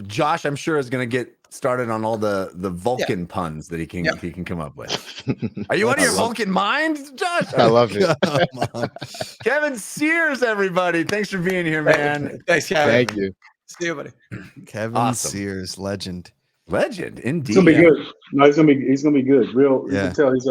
Josh, I'm sure, is going to get started on all the Vulcan puns that he can come up with. Are you out of your Vulcan mind, Josh? I love it. Kevin Sears, everybody. Thanks for being here, man. Thanks, Kevin. Thank you. See you, buddy. Kevin Sears, legend. Legend, indeed. He's gonna be good. No, he's gonna be good. Real. Yeah. You can tell he's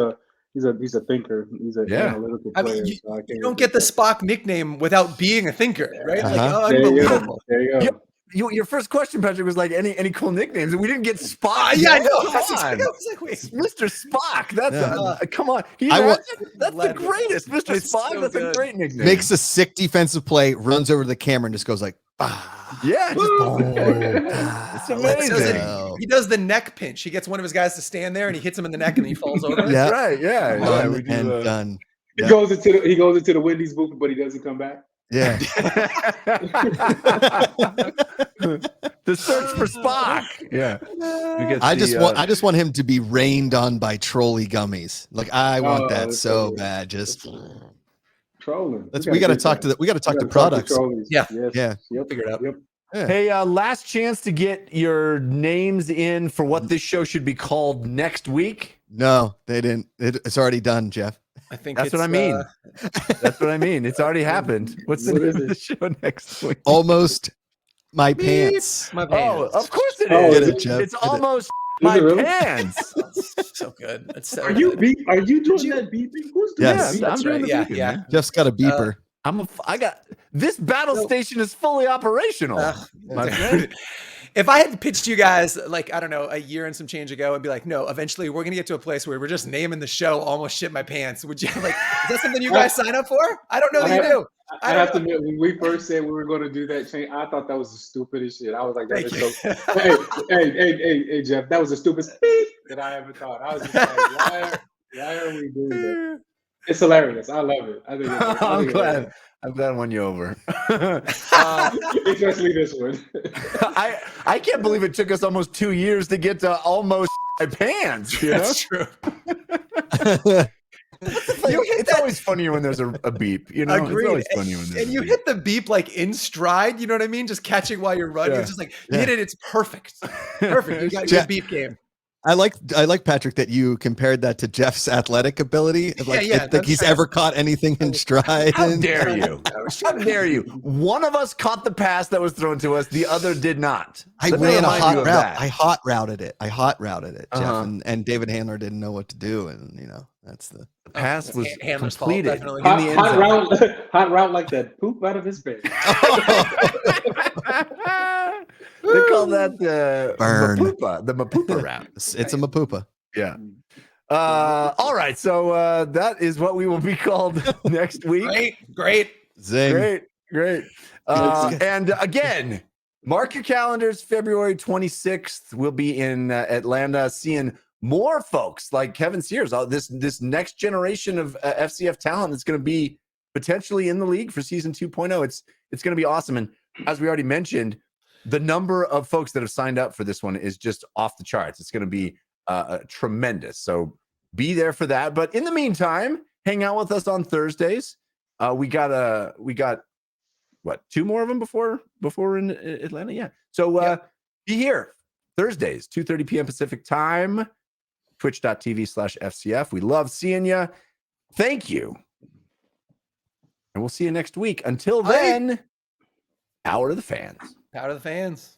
a thinker. He's an analytical player. I mean, you don't get the Spock nickname without being a thinker, right? Like, There you go. unbelievable. There you go. Your first question, Patrick, was like any cool nicknames, and we didn't get Spock. Yeah, I know. Come on. I was like, wait. Mr. Spock. That's come on. That's the greatest, Mr. It's Spock. so That's good. a great nickname. Makes a sick defensive play, runs over to the camera, and just goes like, yeah, it's amazing. He does the neck pinch. He gets one of his guys to stand there, and he hits him in the neck, and he falls over. Yeah. That's right. Yeah. Done and done. He goes into the Wendy's booth, but he doesn't come back. Yeah. The search for Spock. Yeah. I just want him to be rained on by trolley gummies. Like, I want that so bad. Just trolling. We got to talk to products. Yeah. Yeah. Yep. Figure it out. Yep. Yeah. Hey, last chance to get your names in for what this show should be called next week. No, they didn't. It's already done, Jeff. I think That's what I mean. That's what I mean. It's already happened. What's the name of the show next week? Almost my pants. My pants. Oh, of course it Oh, is. Get it, Jeff. It's Get it. almost my really? pants. So good. It's so Are you good. Are you doing that beeping? Who's doing Yes. that? I'm doing the right. beeping, Yeah. man. Jeff's got a beeper. I got this battle station is fully operational. My friend. If I had pitched you guys, like, I don't know, a year and some change ago, and be like, no, eventually we're going to get to a place where we're just naming the show Almost Shit My Pants. Would you, like, is that something you guys sign up for? I don't know that you do. I have to admit, when we first said we were going to do that change, I thought that was the stupidest shit. I was like, that is so. Hey, Jeff, that was the stupidest beep that I ever thought. I was just like, why are we doing that? It's hilarious. I love it. I think I'm glad. I'm glad I won you over. Especially this one. I can't believe it took us almost 2 years to get to almost my pants. You know? That's true. It's always funnier when there's a beep. You know, Agreed. It's always funnier when there's and you hit the beep like in stride. You know what I mean? Just catching while you're running. Yeah. It's just like you hit it. It's perfect. Perfect. You got Yeah. your beep game. I like Patrick that you compared that to Jeff's athletic ability. Like, think he's ever caught anything in stride. How dare you? How dare you? One of us caught the pass that was thrown to us. The other did not. I Let me ran a remind hot you of route. that. I hot routed it, Jeff, Uh-huh. and David Handler didn't know what to do, and that's the The pass was Handler's fault, completed definitely. in the end zone. Hot route like that poop out of his bed. They call that the Burn. Mapupa route. it's a Mapupa. Yeah. All right. So that is what we will be called next week. Great. Zing. Great. Great. And again, mark your calendars. February 26th, we'll be in Atlanta seeing more folks like Kevin Sears. This next generation of FCF talent is going to be potentially in the league for season 2.0. It's going to be awesome. And as we already mentioned, the number of folks that have signed up for this one is just off the charts. It's going to be tremendous. So be there for that. But in the meantime, hang out with us on Thursdays. We got what, 2 more of them before we're in Atlanta? Yeah. So be here Thursdays, 2:30 p.m. Pacific time, twitch.tv/FCF. We love seeing you. Thank you. And we'll see you next week. Until then, power to the fans. Power to the fans.